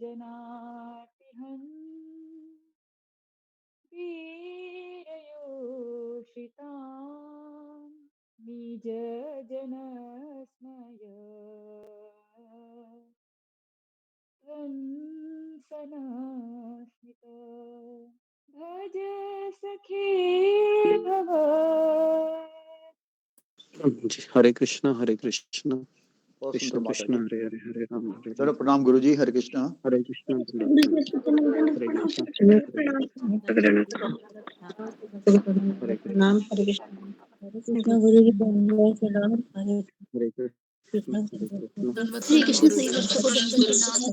जनातिहन् वीरयोषिताम् निज जनस्मय सनस्मित भज सखे भव। जी, हरे कृष्णा कृष्ण सुंदर माता कृष्ण जी। हरे हरे हरे राम चलो प्रणाम गुरु जी। हरे कृष्णा। हरे कृष्णा हरे कृष्णा हरे नाम हरे कृष्ण गुरु जी प्रणाम हरे हरे कृष्णा कृष्ण श्री कृष्ण सही भक्तों को दंडवत प्रणाम।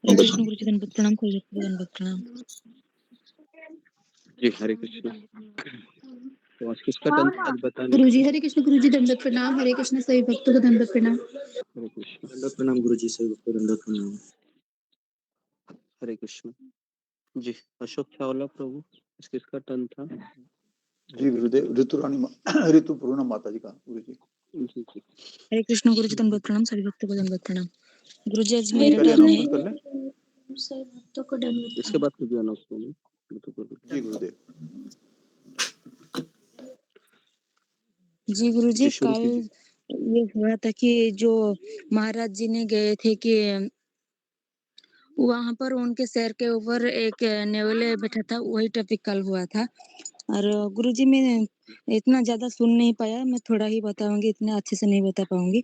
हरे कृष्ण गुरु जी दंडवत प्रणाम। कोई व्यक्ति को दंडवत प्रणाम। जी हरे कृष्णा। तो आज किसका दंड आज बताने गुरु जी हरे कृष्ण गुरु जी दंडवत प्रणाम। हरे कृष्ण सभी भक्तों को दंडवत प्रणाम। हरे कृष्ण दंडवत प्रणाम गुरु जी सभी भक्तों को दंडवत प्रणाम। हरे कृष्ण। जी अशोक चावला प्रभु आज किसका टर्न था? जी गुरुदेव। ऋतुपूर्णा माता जी का गुरु जी। हरे कृष्ण गुरु जी दंडवत प्रणाम। सभी भक्तों को दंडवत प्रणाम। गुरु जी आज कर मेरा ले, टर्न है। announcement कर ले। सभी भक्तों को दंडवत इसके बाद कुछ अनाउंसमेंट जी गुरुदेव। जी गुरु जी शुरू कल कीजिए। ये हुआ था कि जो महाराज जी ने गए थे कि वहां पर उनके सर के ऊपर एक नेवले बैठा था, वही टॉपिक कल हुआ था। और गुरुजी मैं इतना ज्यादा सुन नहीं पाया, मैं थोड़ा ही बताऊंगी, इतना अच्छे से नहीं बता पाऊंगी।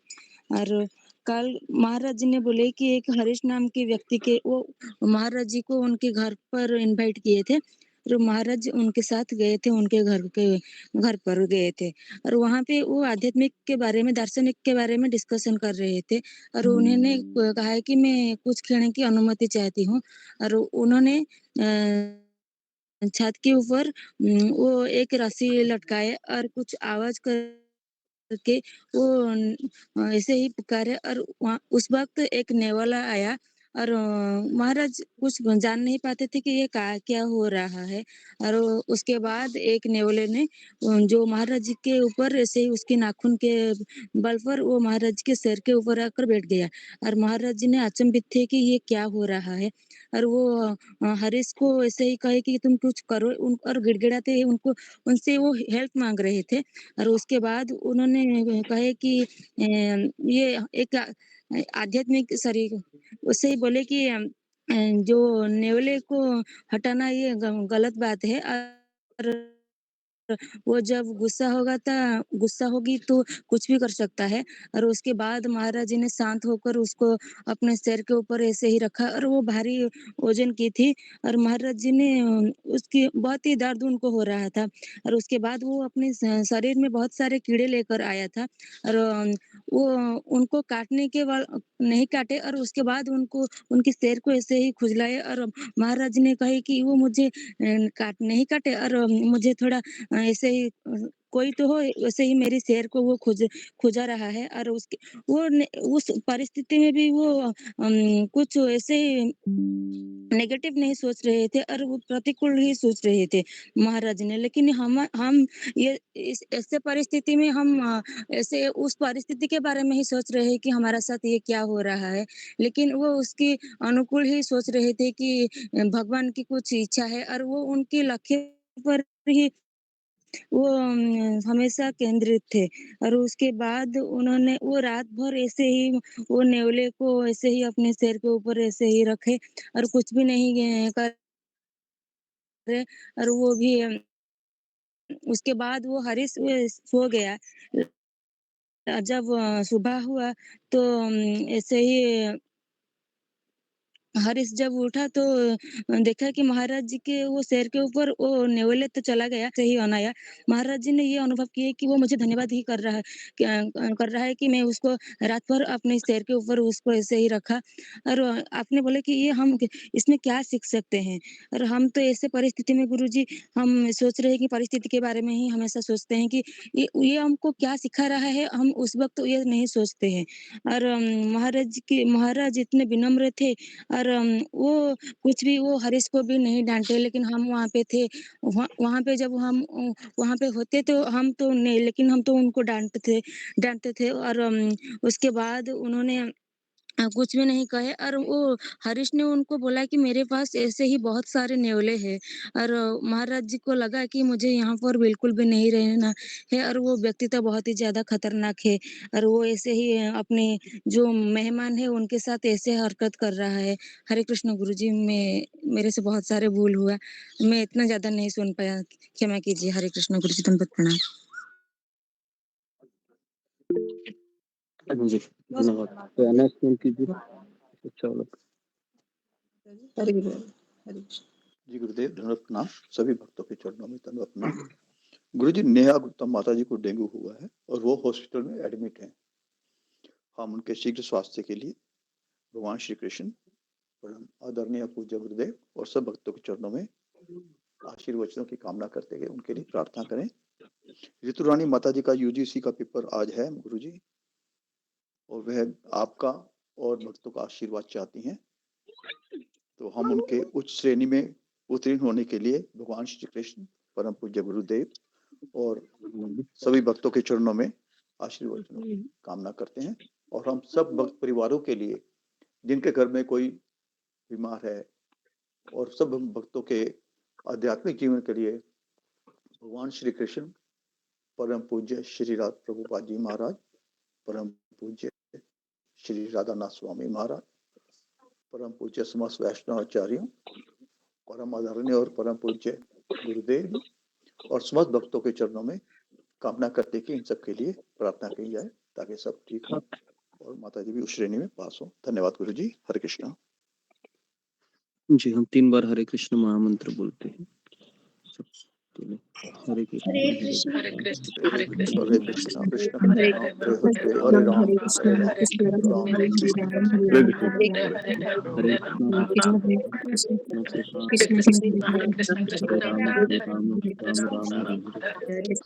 और कल महाराज जी ने बोले कि एक हरीश नाम के व्यक्ति के वो महाराज जी को उनके घर पर इनवाइट किए थे, तो महाराज उनके साथ गए थे, उनके घर पर गए थे। और वहां पे वो आध्यात्मिक के बारे में, दार्शनिक के बारे में डिस्कशन कर रहे थे। और उन्होंने कहा है कि मैं कुछ कहने की अनुमति चाहती हूँ। और उन्होंने छत के ऊपर वो एक रस्सी लटकाए और कुछ आवाज करके वो ऐसे ही पुकारे। और उस वक्त एक नेवाला आया और महाराज कुछ जान नहीं पाते थे कि ये क्या हो रहा है। और उसके बाद एक नेवले ने जो महाराज जी के ऊपर ऐसे ही उसके नाखून के बल पर वो महाराज के सिर के ऊपर आकर बैठ गया। और महाराज जी ने अचंभित थे कि ये क्या हो रहा है। और वो हरीश को ऐसे ही कहे कि तुम कुछ करो, और गिड़गिड़ाते उनको उनसे वो हेल्प मांग रहे थे। और उसके बाद उन्होंने कहे कि ये एक आध्यात्मिक शरीर, उससे ही बोले कि जो नेवले को हटाना ये गलत बात है। और वो जब गुस्सा होगी तो कुछ भी कर सकता है। और उसके बाद महाराज जी ने शांत होकर उसको अपने सिर के ऊपर ऐसे ही रखा, और वो भारी वजन की थी। और महाराज जी ने उसकी बहुत ही दर्द उनको हो रहा था। और उसके बाद वो अपने शरीर में बहुत सारे कीड़े लेकर आया था। और वो उनको काटने के बाद नहीं काटे, और उसके बाद उनको उनकी सिर को ऐसे ही खुजलाए। और महाराज जी ने कहे कि वो मुझे नहीं काटे, और मुझे थोड़ा ऐसे ही कोई तो हो, वैसे ही मेरी शेर को वो खुजा रहा है। और उसके उस परिस्थिति में भी वो कुछ ऐसे ही नेगेटिव नहीं सोच रहे थे, और वो प्रतिकूल ही सोच रहे थे महाराज ने। लेकिन हम ये इस ऐसे परिस्थिति में हम ऐसे उस परिस्थिति के बारे में ही सोच रहे हैं कि हमारा साथ ये क्या हो रहा है। लेकिन वो उसकी अनुकूल ही सोच रहे थे कि भगवान की कुछ इच्छा है, और वो उनके लक्ष्य पर ही वो हमेशा केंद्रित थे। और उसके बाद उन्होंने वो रात भर ऐसे ही वो नेवले को ऐसे ही अपने सिर के ऊपर ऐसे ही रखे, और कुछ भी नहीं करे। और वो भी उसके बाद वो हरीश सो गया। जब सुबह हुआ तो ऐसे ही हरीश जब उठा तो देखा कि महाराज जी के वो सिर के ऊपर वो नेवले तो चला गया, सही अनाया। महाराज जी ने ये अनुभव किया कि वो मुझे धन्यवाद ही कर रहा है कि मैं उसको रात भर अपने सिर के ऊपर उसको ऐसे ही रखा। और आपने बोले कि ये हम इसमें क्या सीख सकते हैं। और हम तो ऐसे परिस्थिति में गुरुजी हम सोच रहे हैं कि परिस्थिति के बारे में ही हमेशा सोचते हैं कि ये हमको क्या सिखा रहा है, हम उस वक्त ये नहीं सोचते हैं। और महाराज इतने विनम्र थे, और वो कुछ भी वो हरीश को भी नहीं डाँटे, लेकिन हम वहाँ पे थे। वहाँ पे जब हम वहाँ पे होते तो हम तो नहीं, लेकिन हम तो उनको डाँटते थे और उसके बाद उन्होंने कुछ भी नहीं कहे और वो हरीश ने उनको बोला कि मेरे पास ऐसे ही बहुत सारे न्योले हैं और महाराज जी को लगा कि मुझे यहाँ पर बिल्कुल भी नहीं रहना है और वो व्यक्ति तो बहुत ही ज़्यादा खतरनाक है और वो ऐसे ही अपने जो मेहमान है उनके साथ ऐसे हरकत कर रहा है। हरे कृष्ण गुरुजी, मैं मेरे से बहुत सारे भूल हुआ। मैं इतना ज़्यादा नहीं सुन पाया, क्षमा कीजिए। हरे कृष्ण गुरुजी, दंडवत प्रणाम। जी, धन्यवाद। तो अनाउंसमेंट कीजिए अशोक चावला। हरे गुरु, हरे कृष्ण। जी गुरुदेव, धन्यवाद प्रणाम। सभी भक्तों के चरणों में धन्यवाद प्रणाम। गुरुजी, नेहा गुप्ता माता जी को डेंगू हुआ है और वो हॉस्पिटल में एडमिट हैं। हम उनके शीघ्र स्वास्थ्य के लिए भगवान श्री कृष्ण, परम आदरणीय पूज्य गुरुदेव और सब भक्तों के चरणों में आशीर्वचनों की कामना करते हुए उनके लिए प्रार्थना करें। ऋतु रानी माता जी का यूजीसी का पेपर आज है गुरुजी, और वह आपका और भक्तों का आशीर्वाद चाहती हैं। तो हम उनके उच्च श्रेणी में उत्तीर्ण होने के लिए भगवान श्री कृष्ण, परम पूज्य गुरुदेव और सभी भक्तों के चरणों में आशीर्वचनों की कामना करते हैं। और हम सब भक्त परिवारों के लिए जिनके घर में कोई बीमार है और सब भक्तों के आध्यात्मिक जीवन के लिए भगवान श्री कृष्ण, परम पूज्य श्री राधा प्रभुपाद जी महाराज, परम पूज्य श्री राधानाथ स्वामी महाराज, परम पूज्य समस्त वैष्णवाचार्यों, परम आदरणीय और परम पूज्य गुरुदेव जी और समस्त भक्तों के चरणों में कामना करते कि इन सब के लिए प्रार्थना की जाए ताकि सब ठीक हो और माता जी भी उस श्रेणी में पास हो। धन्यवाद गुरु जी। हरे कृष्णा। जी, हम 3 बार हरे कृष्ण महामंत्र बोलते हैं। हरे कृष्ण हरे हरे कृष्ण, कृष्ण हरे कृष्ण हरे कृष्ण कृष्ण कृष्ण हरे कृष्ण हरे हरे हरे राम हरे कृष्ण, हरे राम कृष्ण राम राम, राम हरे राम, हरे हरे कृष्ण हरे हरे कृष्ण हरे कृष्ण, हरे कृष्ण, कृष्ण कृष्ण कृष्ण, हरे हरे राम, राम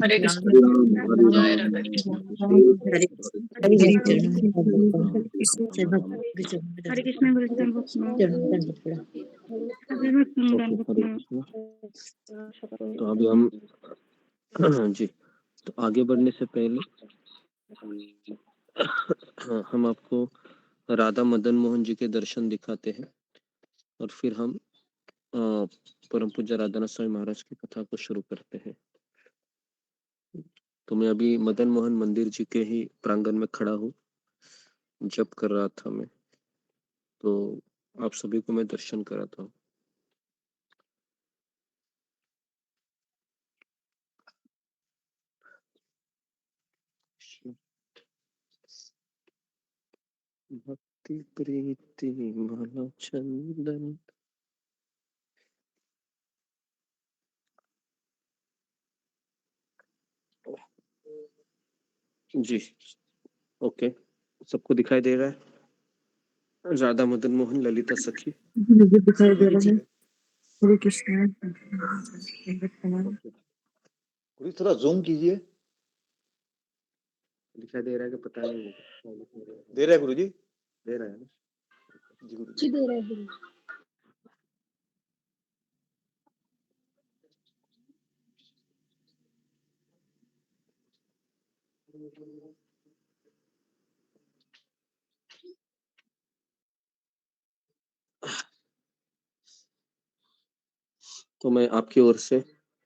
हरे राम राम हरे हरे कृष्ण, कृष्ण हरे कृष्ण, राम हरे राम कृष्ण कृष्ण हरे हरे हरि हरे चरण राम हरे कृष्ण राम राम। हरे कृष्ण गुरु हरे कृष्ण चरण दंड पड़ा। ओके, हरे कृष्ण। तो अभी हम जी, तो आगे बढ़ने से पहले हम आपको राधा मदन मोहन जी के दर्शन दिखाते हैं और फिर हम परम पूज्य राधानाथ स्वामी महाराज की कथा को शुरू करते हैं। तो मैं अभी मदन मोहन मंदिर जी के ही प्रांगण में खड़ा हूँ, जप कर रहा था मैं, तो आप सभी को मैं दर्शन कराता हूँ। भक्ति प्रीति माला चंदन जी, ओके, सबको दिखाई दे रहा है? राधा मदन मोहन ललिता सखी मुझे दिखाई दे रहा है। हरे कृष्ण, प्रणाम। गुरु जी थोड़ा जूम कीजिए। दिखाई दे रहा है कि पता नहीं? दे रहा है गुरु जी? दे रहा है ना? जी गुरु जी जी। दे रहा है गुरु। तो मैं आपकी ओर से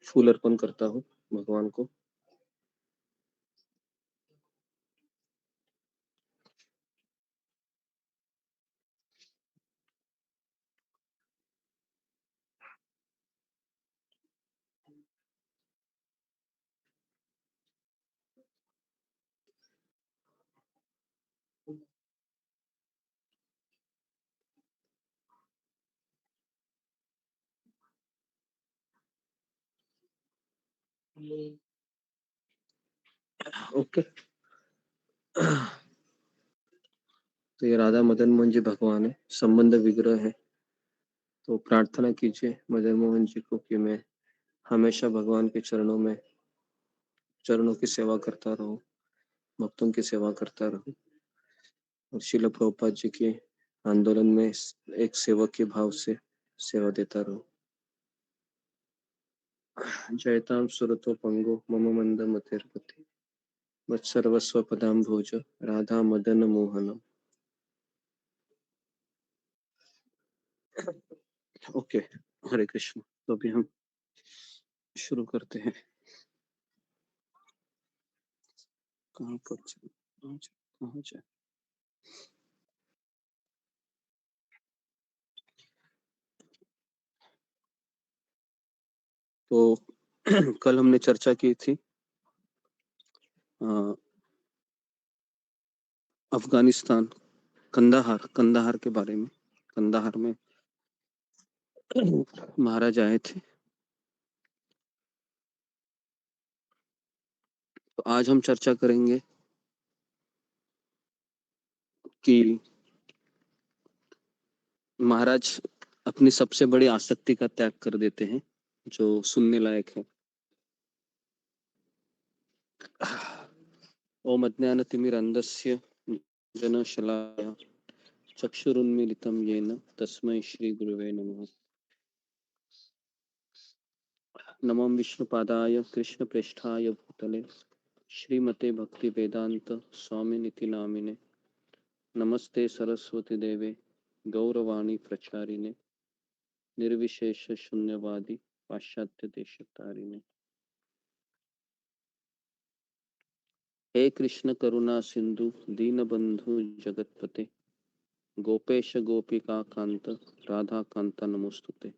फूल अर्पण करता हूँ भगवान को। ओके, तो ये राधा मदन मोहन जी भगवान है, संबंध विग्रह है। तो प्रार्थना कीजिए मदन मोहन जी को कि मैं हमेशा भगवान के चरणों की सेवा करता रहूं, भक्तों की सेवा करता रहूं और श्रील प्रभुपाद जी की आंदोलन में एक सेवक के भाव से सेवा देता रहूं। जयताम सुरतो पंगो मम मंद मतिर्गति मत्सर्वस्व पदाम्भोज राधा मदन मोहनम। ओके, हरे कृष्ण। तो अभी हम शुरू करते हैं। कहाँ पर कहाँ जाए? तो कल हमने चर्चा की थी अफगानिस्तान, कंदाहार के बारे में। कंदाहार में महाराज आए थे। तो आज हम चर्चा करेंगे कि महाराज अपनी सबसे बड़ी आसक्ति का त्याग कर देते हैं, जो सुनने लायक है। ओम अज्ञानतिमिरन्धस्य जनशलाकया चक्षुरुन्मीलितं येन तस्मै श्री गुरुवे नमः। नमो विष्णुपादाय कृष्णप्रेष्ठाय भूतले श्रीमते भक्ति वेदांत स्वामिनिति नामिने नमस्ते सरस्वती देवे गौरवाणी प्रचारिणे निर्विशेष शून्यवादी पाश्चात्य देशतारिणे। हे कृष्ण करुणा सिंधु दीनबंधु जगतपते गोपेश गोपिका कांत राधा कांत नमोस्तुते।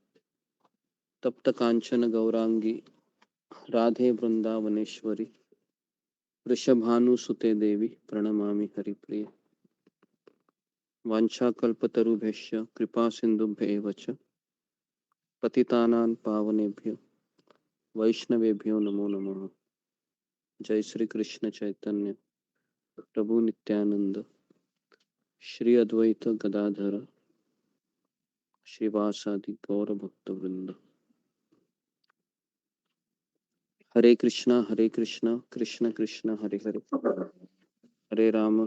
तप्त कांचन गौरांगी राधे वृंदावनेश्वरी वृषभानुसुते देवी प्रणमामि हरिप्रिय। वाञ्छाकल्पतरुभ्यश्च कृपा सिन्धुभ्येव च पतितानां पावनेभ्यो वैष्णवेभ्यो नमो नमः। जय श्री कृष्ण चैतन्य प्रभु नित्यानंद श्री अद्वैत गदाधर श्रीवासादि गौर भक्त वृंद। हरे कृष्णा कृष्ण कृष्ण हरे हरे, हरे राम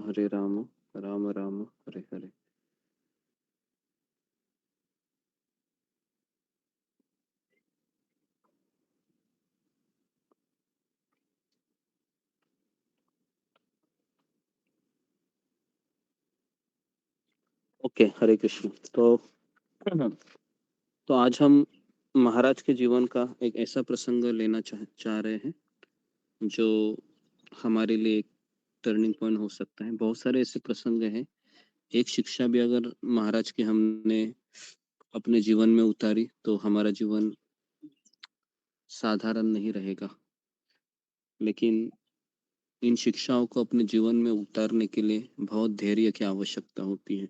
राम राम हरे हरे। ओके, हरे कृष्ण। तो आज हम महाराज के जीवन का एक ऐसा प्रसंग लेना चाह रहे हैं जो हमारे लिए एक टर्निंग पॉइंट हो सकता है। बहुत सारे ऐसे प्रसंग हैं। एक शिक्षा भी अगर महाराज की हमने अपने जीवन में उतारी तो हमारा जीवन साधारण नहीं रहेगा, लेकिन इन शिक्षाओं को अपने जीवन में उतारने के लिए बहुत धैर्य की आवश्यकता होती है,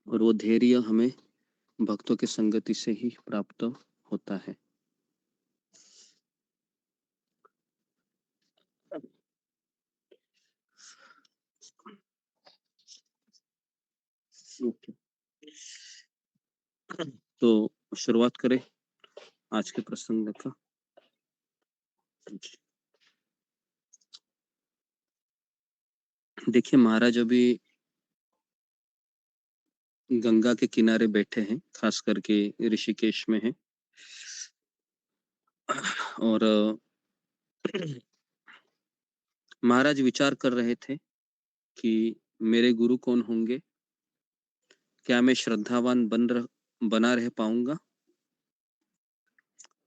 और वो धैर्य हमें भक्तों की संगति से ही प्राप्त होता है। तो शुरुआत करें आज के प्रसंग का। देखिए, महाराज अभी गंगा के किनारे बैठे हैं, खास करके ऋषिकेश में हैं, और महाराज विचार कर रहे थे कि मेरे गुरु कौन होंगे, क्या मैं श्रद्धावान बना रह पाऊंगा।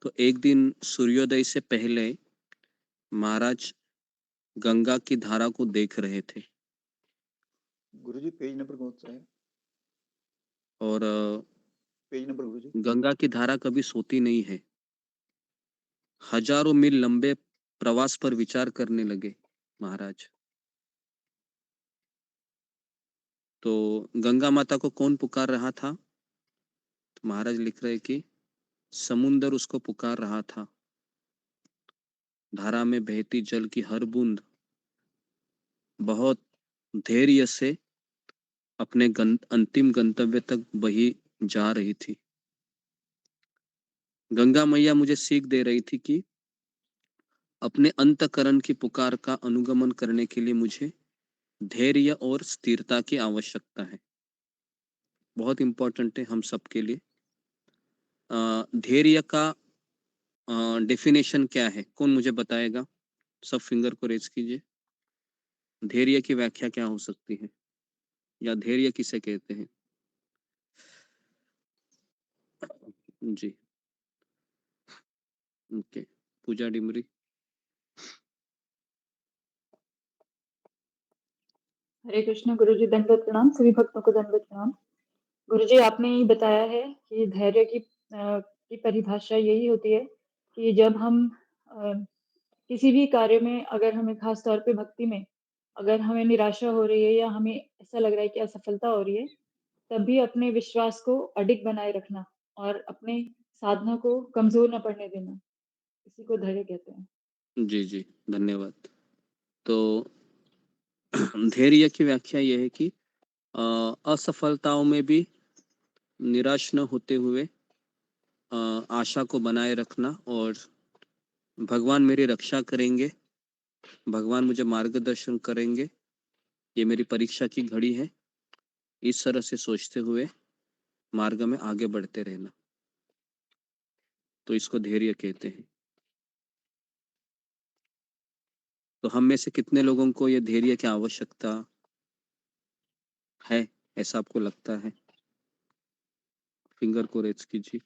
तो एक दिन सूर्योदय से पहले महाराज गंगा की धारा को देख रहे थे, गुरुजी पेज नंबर कौन सा है? और पेज नंबर गुरुजी। गंगा की धारा कभी सोती नहीं है। हजारों मील लंबे प्रवास पर विचार करने लगे महाराज। तो गंगा माता को कौन पुकार रहा था? तो महाराज लिख रहे कि समुंदर उसको पुकार रहा था। धारा में बहती जल की हर बूंद बहुत धैर्य से अपने अंतिम गंतव्य तक बही जा रही थी। गंगा मैया मुझे सीख दे रही थी कि अपने अंतकरण की पुकार का अनुगमन करने के लिए मुझे धैर्य और स्थिरता की आवश्यकता है। बहुत इम्पोर्टेंट है हम सबके लिए। धैर्य का डेफिनेशन क्या है? कौन मुझे बताएगा? सब फिंगर को रेज कीजिए। धैर्य की व्याख्या क्या हो सकती है, या धैर्य किसे कहते हैं? जी, ओके, पूजा डिमरी। हरे कृष्ण गुरुजी, दंडवत प्रणाम। सभी भक्तों को दंडवत प्रणाम। गुरुजी, आपने ही बताया है कि धैर्य की परिभाषा यही होती है कि जब हम अ, किसी भी कार्य में, अगर हमें खास तौर पे भक्ति में अगर हमें निराशा हो रही है या हमें ऐसा लग रहा है कि असफलता हो रही है, तब भी अपने विश्वास को अडिग बनाए रखना और अपने साधना को कमजोर न पड़ने देना, इसी को धैर्य कहते हैं। जी, जी, धन्यवाद। तो धैर्य की व्याख्या यह है कि असफलताओं में भी निराश न होते हुए आशा को बनाए रखना, और भगवान मेरी रक्षा करेंगे, भगवान मुझे मार्गदर्शन करेंगे, ये मेरी परीक्षा की घड़ी है, इस तरह से सोचते हुए मार्ग में आगे बढ़ते रहना, तो इसको धैर्य कहते हैं। तो हम में से कितने लोगों को ये धैर्य की आवश्यकता है, ऐसा आपको लगता है? फिंगर को रेज कीजिए।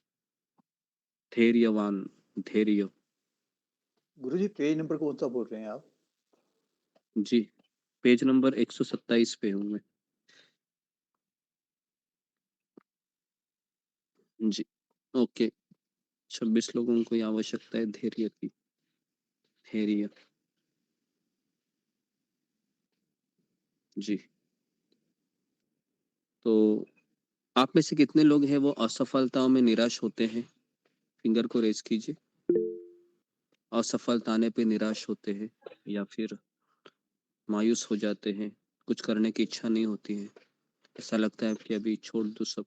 धैर्यवान, धैर्य। गुरुजी पेज नंबर कौन सा बोल रहे हैं आप? जी, पेज नंबर 127 पे हूँ मैं। जी, ओके। 26 लोगों को ये आवश्यकता है धैर्य की। धैर्य, जी। तो आप में से कितने लोग हैं वो असफलताओं में निराश होते हैं? फिंगर को रेज कीजिए। असफलता आने पे निराश होते हैं या फिर मायूस हो जाते हैं, कुछ करने की इच्छा नहीं होती है, ऐसा लगता है कि अभी छोड़ दो सब।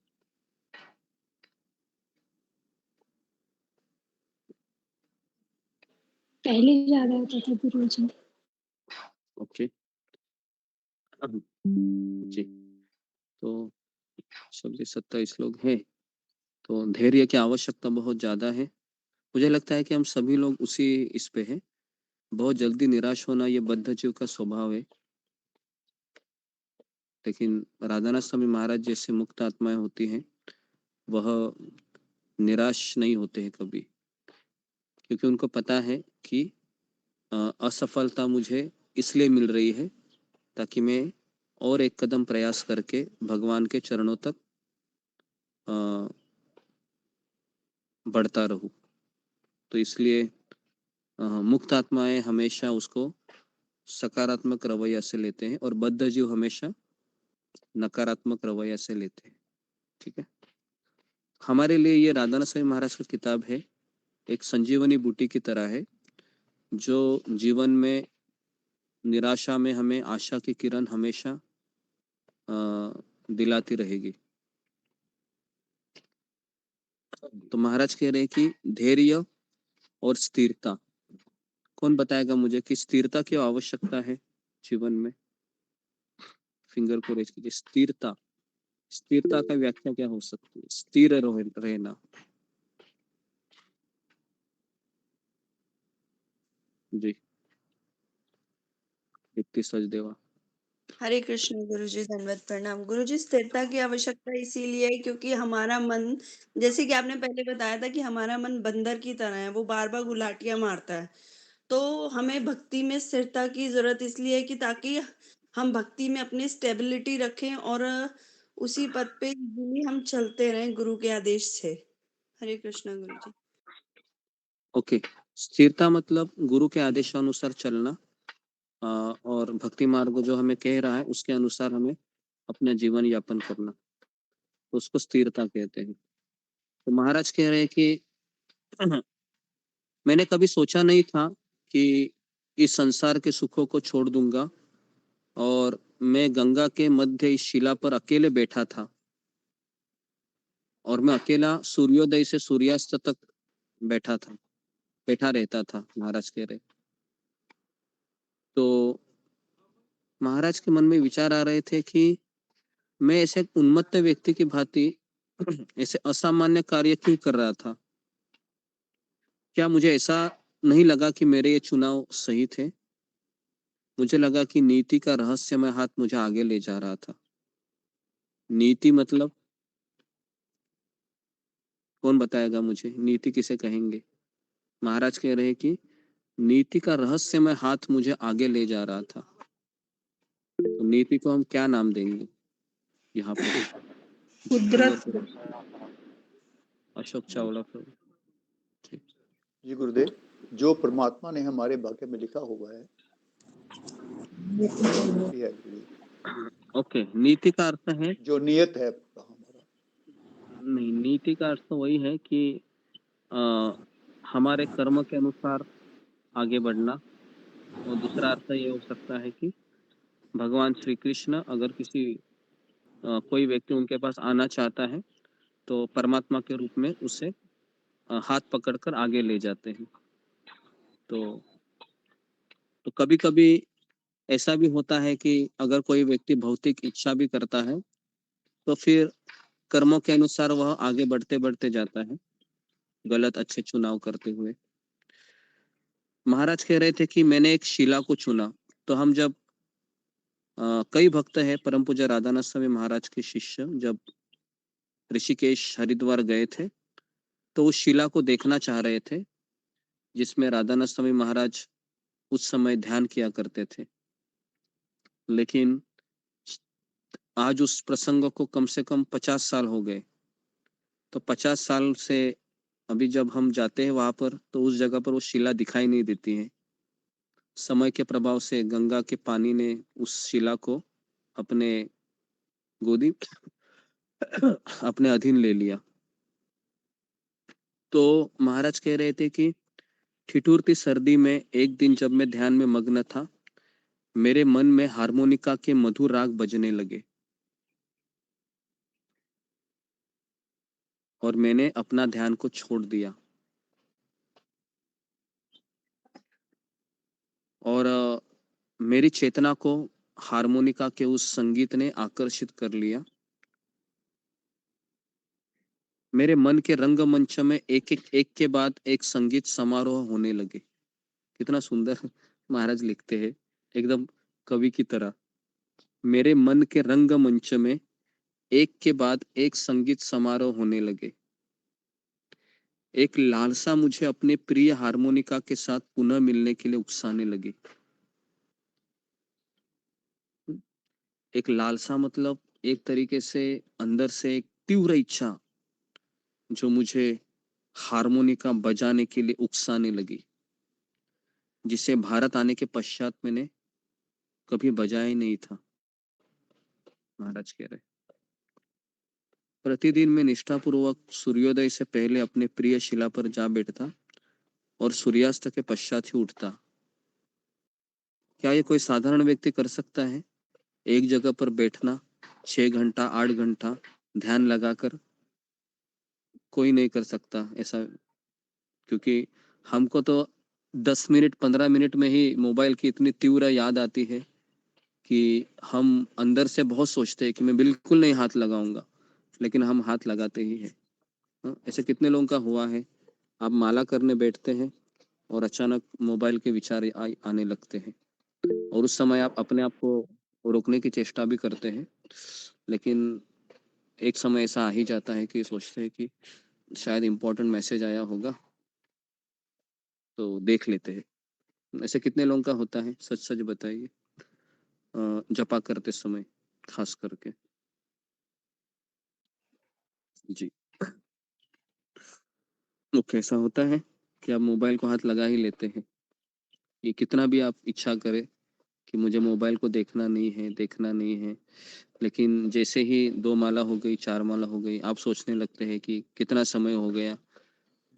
पहले ज्यादा होता था गुरुजी। ओके, जी। तो 26-27 लोग हैं, तो धैर्य की आवश्यकता बहुत ज़्यादा है। मुझे लगता है कि हम सभी लोग उसी इस पे हैं। बहुत जल्दी निराश होना ये बद्ध जीव का स्वभाव है, लेकिन राधानाथ स्वामी महाराज जैसे मुक्त आत्माएं होती हैं, वह निराश नहीं होते हैं कभी, क्योंकि उनको पता है कि असफलता मुझे इसलिए मिल रही है ताकि मैं और एक कदम प्रयास करके भगवान के चरणों तक अ, बढ़ता रहूं। तो इसलिए मुक्त आत्माएं हमेशा उसको सकारात्मक रवैया से लेते हैं, और बद्ध जीव हमेशा नकारात्मक रवैया से लेते हैं। ठीक है, हमारे लिए ये राधानाथ स्वामी महाराज की किताब है, एक संजीवनी बूटी की तरह है, जो जीवन में निराशा में हमें आशा की किरण हमेशा दिलाती रहेगी। तो महाराज कह रहे हैं कि धैर्य और स्थिरता। कौन बताएगा मुझे कि स्थिरता की आवश्यकता है जीवन में? फिंगर को रेज कीजिए। स्थिरता, स्थिरता का व्याख्या क्या हो सकती है? स्थिर रहना। जी, दीप्ति सचदेवा। हरे कृष्ण गुरुजी, दंडवत प्रणाम। गुरुजी, स्थिरता की आवश्यकता इसीलिए है क्योंकि हमारा मन, जैसे कि आपने पहले बताया था कि हमारा मन बंदर की तरह है, वो बार-बार गुलाटियाँ मारता है। तो हमें भक्ति में स्थिरता की ज़रूरत इसलिए है कि ताकि हम भक्ति में अपनी स्टेबिलिटी रखें और उसी पथ पे इज़िली हम चलते रहें गुरु के आदेश से। हरे कृष्ण गुरुजी। ओके, स्थिरता मतलब गुरु के आदेशानुसार चलना, और भक्ति मार्ग जो हमें कह रहा है उसके अनुसार हमें अपना जीवन यापन करना, तो उसको स्थिरता कहते हैं। तो महाराज कह रहे हैं कि मैंने कभी सोचा नहीं था कि इस संसार के सुखों को छोड़ दूंगा, और मैं गंगा के मध्य इस शिला पर अकेले बैठा था, और मैं अकेला सूर्योदय से सूर्यास्त तक बैठा रहता था, महाराज कह रहे। तो महाराज के मन में विचार आ रहे थे कि मैं ऐसे एक उन्मत्त व्यक्ति की भांति ऐसे असामान्य कार्य क्यों कर रहा था? क्या मुझे ऐसा नहीं लगा कि मेरे ये चुनाव सही थे? मुझे लगा कि नीति का रहस्यमय हाथ मुझे आगे ले जा रहा था। नीति मतलब कौन बताएगा मुझे? नीति किसे कहेंगे? महाराज कह रहे हैं कि नीति का रहस्यमय हाथ मुझे आगे ले जा रहा था। तो नीति को हम क्या नाम देंगे यहाँ पर? कुदरत। अशोक चावला प्रभु। ठीक। जी गुरुदेव, जो परमात्मा ने हमारे भाग्य में लिखा हुआ है ये है गुरुदेव। ओके, नीति का अर्थ है, जो नियत है हमारा। नहीं, नीति का अर्थ वही है कि हमारे कर्म के अनुसार आगे बढ़ना। और दूसरा अर्थ ये हो सकता है कि भगवान श्री कृष्ण अगर किसी कोई व्यक्ति उनके पास आना चाहता है तो परमात्मा के रूप में उसे हाथ पकड़कर आगे ले जाते हैं। तो कभी कभी ऐसा भी होता है कि अगर कोई व्यक्ति भौतिक इच्छा भी करता है तो फिर कर्मों के अनुसार वह आगे बढ़ते बढ़ते जाता है, गलत अच्छे चुनाव करते हुए। महाराज कह रहे थे कि मैंने एक शिला को चुना। तो हम जब कई भक्त है परम पूज्य राधानाथ स्वामी महाराज के शिष्य जब ऋषिकेश हरिद्वार गए थे तो उस शिला को देखना चाह रहे थे जिसमें राधानाथ स्वामी महाराज उस समय ध्यान किया करते थे। लेकिन आज उस प्रसंग को कम से कम 50 साल हो गए। तो 50 साल से अभी जब हम जाते हैं वहां पर तो उस जगह पर वो शिला दिखाई नहीं देती है। समय के प्रभाव से गंगा के पानी ने उस शिला को अपने गोदी अपने अधीन ले लिया। तो महाराज कह रहे थे कि ठिठुरती सर्दी में एक दिन जब मैं ध्यान में मग्न था मेरे मन में हारमोनिका के मधुर राग बजने लगे और मैंने अपना ध्यान को छोड़ दिया और मेरी चेतना को हारमोनिका के उस संगीत ने आकर्षित कर लिया। मेरे मन के रंगमंच में एक के बाद एक संगीत समारोह होने लगे। कितना सुंदर महाराज लिखते हैं, एकदम कवि की तरह। मेरे मन के रंगमंच में एक के बाद एक संगीत समारोह होने लगे। एक लालसा मुझे अपने प्रिय हारमोनिका के साथ पुनः मिलने के लिए उकसाने लगी। एक लालसा मतलब एक तरीके से अंदर से एक तीव्र इच्छा जो मुझे हारमोनिका बजाने के लिए उकसाने लगी, जिसे भारत आने के पश्चात मैंने कभी बजाया ही नहीं था। महाराज कह रहे प्रतिदिन मैं निष्ठापूर्वक सूर्योदय से पहले अपने प्रिय शिला पर जा बैठता और सूर्यास्त के पश्चात ही उठता। क्या ये कोई साधारण व्यक्ति कर सकता है? एक जगह पर बैठना 6 घंटा 8 घंटा ध्यान लगाकर कोई नहीं कर सकता ऐसा, क्योंकि हमको तो 10 मिनट 15 मिनट में ही मोबाइल की इतनी तीव्र याद आती है कि हम अंदर से बहुत सोचते हैं कि मैं बिल्कुल नहीं हाथ लगाऊंगा, लेकिन हम हाथ लगाते ही हैं। ऐसे कितने लोगों का हुआ है? आप माला करने बैठते हैं और अचानक मोबाइल के विचार आने लगते हैं और उस समय आप अपने आप को रोकने की चेष्टा भी करते हैं, लेकिन एक समय ऐसा आ ही जाता है कि सोचते हैं कि शायद इम्पोर्टेंट मैसेज आया होगा तो देख लेते हैं। ऐसे कितने लोगों का होता है? सच सच बताइए, जपा करते समय खास करके। जी, तो कैसा होता है कि आप मोबाइल को हाथ लगा ही लेते हैं। ये कितना भी आप इच्छा करें कि मुझे मोबाइल को देखना नहीं है, देखना नहीं है, लेकिन जैसे ही 2 माला हो गई, 4 माला हो गई, आप सोचने लगते हैं कि कितना समय हो गया।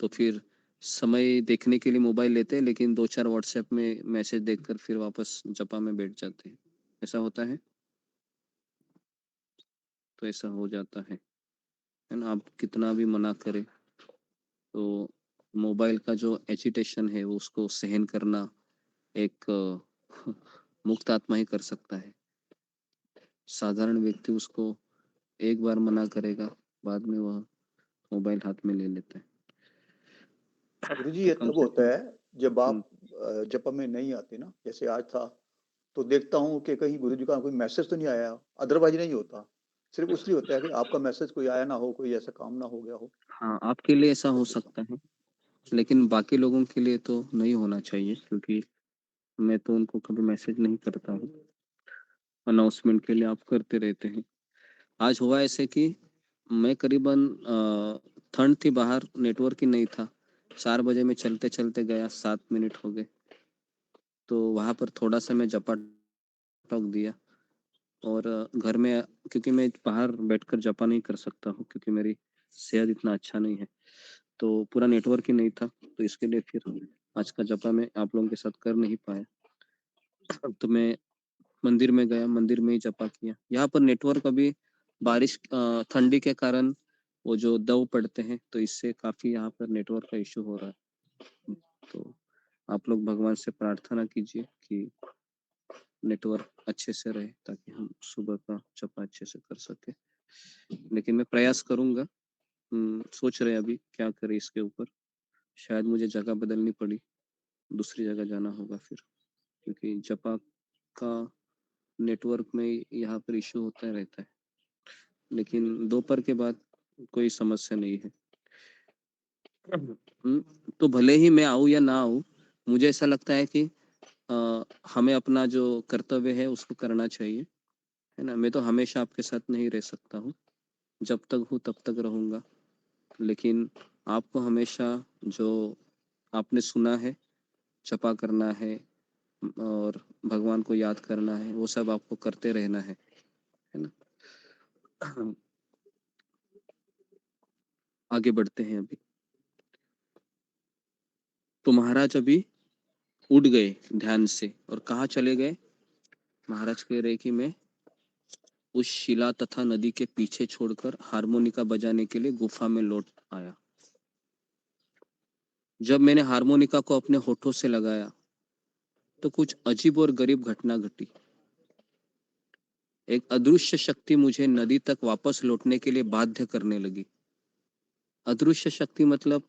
तो फिर समय देखने के लिए मोबाइल लेते हैं, लेकिन 2-4 व्हाट्सएप में मैसेज देखकर फिर वापस जपा में बैठ जाते हैं। ऐसा होता है? तो ऐसा हो जाता है ना? आप कितना भी मना करें तो मोबाइल का जो एजिटेशन है वो उसको सहन करना एक मुक्त आत्मा ही कर सकता है। साधारण व्यक्ति उसको एक बार मना करेगा, बाद में वह मोबाइल हाथ में ले लेता है। गुरुजी तो ये कम तब से होता कम है जब आप जपा में नहीं आते ना, जैसे आज था, तो देखता हूँ कि कहीं गुरुजी का कोई मैसेज तो नहीं आया, अदरवाइज़ नहीं होता। सिर्फ़ इसलिए होता है कि आपका मैसेज कोई आया ना हो, कोई ऐसा काम ना हो गया हो। हाँ, आपके लिए ऐसा हो तब होता है। सकता है, लेकिन बाकी लोगों के लिए तो नहीं होना चाहिए, क्योंकि मैं तो उनको कभी मैसेज नहीं करता हूँ। अनाउंसमेंट के लिए आप करते रहते हैं। आज हुआ ऐसे कि मैं करीबन ठंड थी बाहर, नेटवर्क ही नहीं था। 4 बजे मैं चलते-चलते गया, 7 मिनट हो गए। तो वहाँ पर थोड़ा-सा मैं जपा टोक दिया और घर में, क्योंकि मैं बाहर बैठकर जपा नहीं कर सकता हूँ, क्योंकि मेरी सेहत इतना अच्छा नहीं है। तो पूरा नेटवर्क ही नहीं था, तो इसके लिए फिर आज का जपा मैं आप लोगों के साथ कर नहीं पाया। तो मैं मंदिर में गया, मंदिर में ही जपा किया। यहाँ पर नेटवर्क अभी बारिश ठंडी के कारण वो जो दव पड़ते हैं, तो इससे काफ़ी यहाँ पर नेटवर्क का इश्यू हो रहा है। तो आप लोग भगवान से प्रार्थना कीजिए कि नेटवर्क अच्छे से रहे, ताकि हम सुबह का जपा अच्छे से कर सकें। लेकिन मैं प्रयास करूँगा। सोच रहे हैं अभी क्या करें इसके ऊपर। शायद मुझे जगह बदलनी पड़ी, दूसरी जगह जाना होगा फिर, क्योंकि जपा का नेटवर्क में यहाँ पर इश्यू होता रहता है। लेकिन दोपहर के बाद कोई समस्या नहीं है। तो भले ही मैं आऊँ या ना आऊँ, मुझे ऐसा लगता है कि हमें अपना जो कर्तव्य है उसको करना चाहिए, है ना? मैं तो हमेशा आपके साथ नहीं रह सकता हूँ, जब तक हूँ तब तक रहूँगा। लेकिन आपको हमेशा जो आपने सुना है, जपा करना है और भगवान को याद करना है, वो सब आपको करते रहना है ना? आगे बढ़ते हैं अभी। तो महाराज अभी उठ गए ध्यान से और कहाँ चले गए? महाराज कह रहे कि मैं उस शिला तथा नदी के पीछे छोड़कर हारमोनिका बजाने के लिए गुफा में लौट आया। जब मैंने हारमोनिका को अपने होठों से लगाया तो कुछ अजीब और गरीब घटना घटी। एक अदृश्य शक्ति मुझे नदी तक वापस लौटने के लिए बाध्य करने लगी। अदृश्य शक्ति मतलब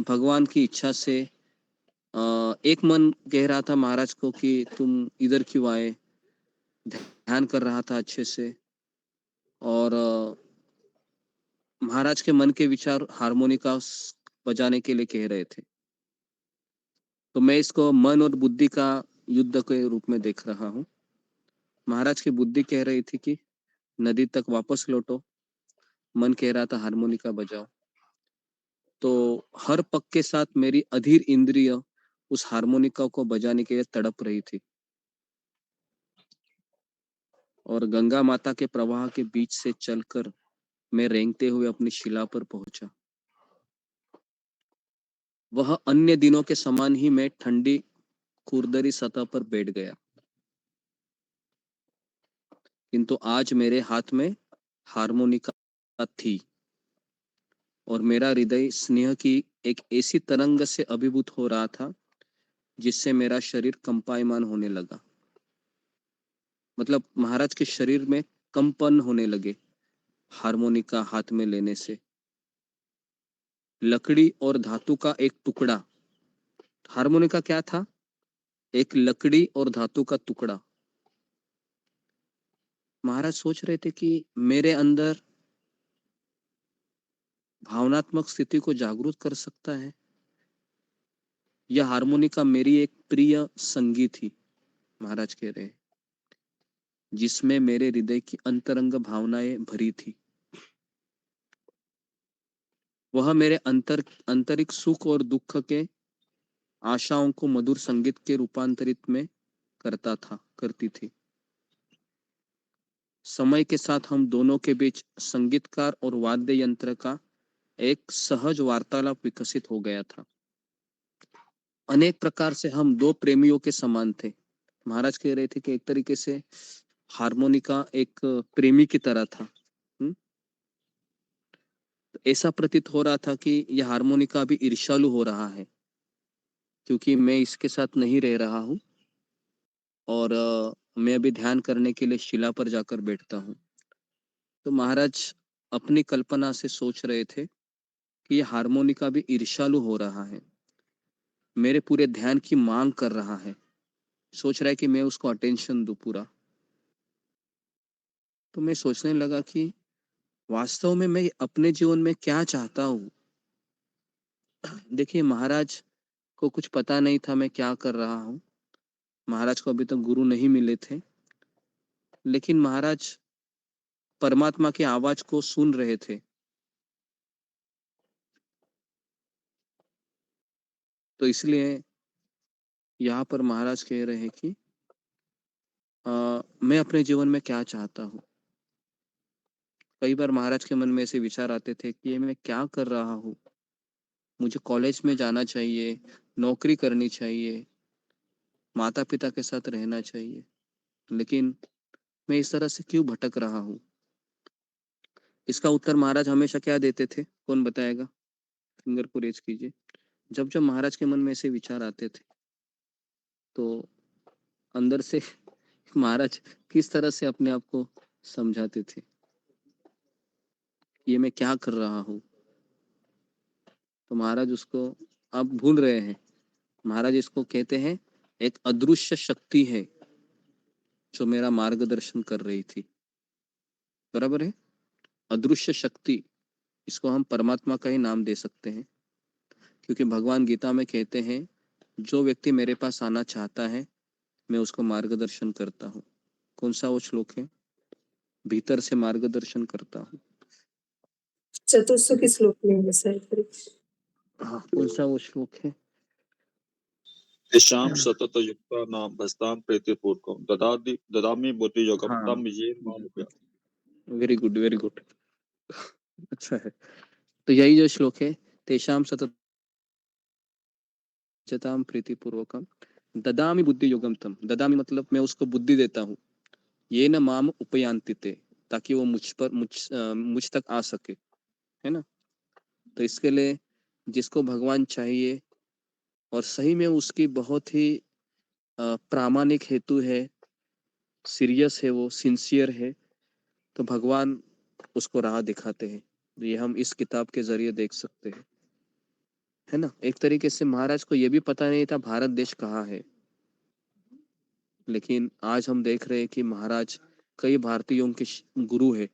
भगवान की इच्छा से एक मन कह रहा था महाराज को कि तुम इधर क्यों आए, ध्यान कर रहा था अच्छे से, और महाराज के मन के विचार हारमोनिका बजाने के लिए कह रहे थे। तो मैं इसको मन और बुद्धि का युद्ध के रूप में देख रहा हूँ। महाराज की बुद्धि कह रही थी कि नदी तक वापस लौटो, मन कह रहा था हारमोनिका बजाओ। तो हर पग के साथ मेरी अधीर इंद्रिय उस हारमोनिका को बजाने के लिए तड़प रही थी और गंगा माता के प्रवाह के बीच से चलकर मैं रेंगते हुए अपनी शिला पर पहुंचा। वह अन्य दिनों के समान ही मैं ठंडी खुरदरी सतह पर बैठ गया, किंतु आज मेरे हाथ में हारमोनिका थी और मेरा हृदय स्नेह की एक ऐसी तरंग से अभिभूत हो रहा था जिससे मेरा शरीर कंपायमान होने लगा। मतलब महाराज के शरीर में कंपन होने लगे हारमोनिका हाथ में लेने से। लकड़ी और धातु का एक टुकड़ा, हारमोनिका क्या था? एक लकड़ी और धातु का टुकड़ा। महाराज सोच रहे थे कि मेरे अंदर भावनात्मक स्थिति को जागरूक कर सकता है। यह हारमोनिका मेरी एक प्रिय संगी थी, महाराज कह रहे हैं, जिसमें मेरे हृदय की अंतरंग भावनाएं भरी थी। वह मेरे आंतरिक सुख और दुख के आशाओं को मधुर संगीत के रूपांतरित में करती थी। समय के साथ हम दोनों के बीच संगीतकार और वाद्य यंत्र का एक सहज वार्तालाप विकसित हो गया था। अनेक प्रकार से हम दो प्रेमियों के समान थे। महाराज कह रहे थे कि एक तरीके से हारमोनिका एक प्रेमी की तरह था। तो ऐसा प्रतीत हो रहा था कि यह हारमोनिका अभी ईर्ष्यालु हो रहा है, क्योंकि मैं इसके साथ नहीं रह रहा हूँ और मैं अभी ध्यान करने के लिए शिला पर जाकर बैठता हूँ। तो महाराज अपनी कल्पना से सोच रहे थे कि ये हारमोनिका भी ईर्ष्यालु हो रहा है, मेरे पूरे ध्यान की मांग कर रहा है, सोच रहा है कि मैं उसको अटेंशन दूं पूरा। तो मैं सोचने लगा कि वास्तव में मैं अपने जीवन में क्या चाहता हूँ। देखिए, महाराज को कुछ पता नहीं था मैं क्या कर रहा हूँ। महाराज को अभी तक गुरु नहीं मिले थे, लेकिन महाराज परमात्मा की आवाज को सुन रहे थे। तो इसलिए यहाँ पर महाराज कह रहे हैं कि मैं अपने जीवन में क्या चाहता हूँ। कई बार महाराज के मन में ऐसे विचार आते थे कि ये मैं क्या कर रहा हूँ, मुझे कॉलेज में जाना चाहिए, नौकरी करनी चाहिए, माता पिता के साथ रहना चाहिए, लेकिन मैं इस तरह से क्यों भटक रहा हूँ। इसका उत्तर महाराज हमेशा क्या देते थे, कौन बताएगा? फिंगर को रेज कीजिए। जब जब महाराज के मन में ऐसे विचार आते थे तो अंदर से महाराज किस तरह से अपने आप को समझाते थे, ये मैं क्या कर रहा हूँ। तो महाराज उसको आप भूल रहे हैं। महाराज इसको कहते हैं एक अदृश्य शक्ति है जो मेरा मार्गदर्शन कर रही थी। बराबर है, अदृश्य शक्ति, इसको हम परमात्मा का ही नाम दे सकते हैं, क्योंकि भगवान गीता में कहते हैं जो व्यक्ति मेरे पास आना चाहता है मैं उसको मार्गदर्शन करता हूँ। कौन सा वो श्लोक है? भीतर से मार्गदर्शन करता हूँ। चतुर्सुखी श्लोक लेंगे सर। हाँ, कौन सा वो श्लोक है? तेषां सततयुक्तानां भजतां प्रीतिपूर्वकं ददामि बुद्धियोगं हाँ, तं येन माम् उपयाति। Very good, very good. अच्छा है। तो यही जो श्लोक है, तेषां सततयुक्तानां प्रीतिपूर्वकं ददामि बुद्धियोगं तम। ददामि मतलब मैं उसको बुद्धि देता हूँ। ये न माम उपयांति ते, ताकि वो मुझ तक आ सके, है ना। तो इसके लिए जिसको भगवान चाहिए और सही में उसकी बहुत ही प्रामाणिक हेतु है, सीरियस है, वो सिंसियर है, तो भगवान उसको राह दिखाते हैं। ये हम इस किताब के जरिए देख सकते हैं, है ना। एक तरीके से महाराज को ये भी पता नहीं था भारत देश कहाँ है, लेकिन आज हम देख रहे हैं कि महाराज कई भारतीयों के गुरु है।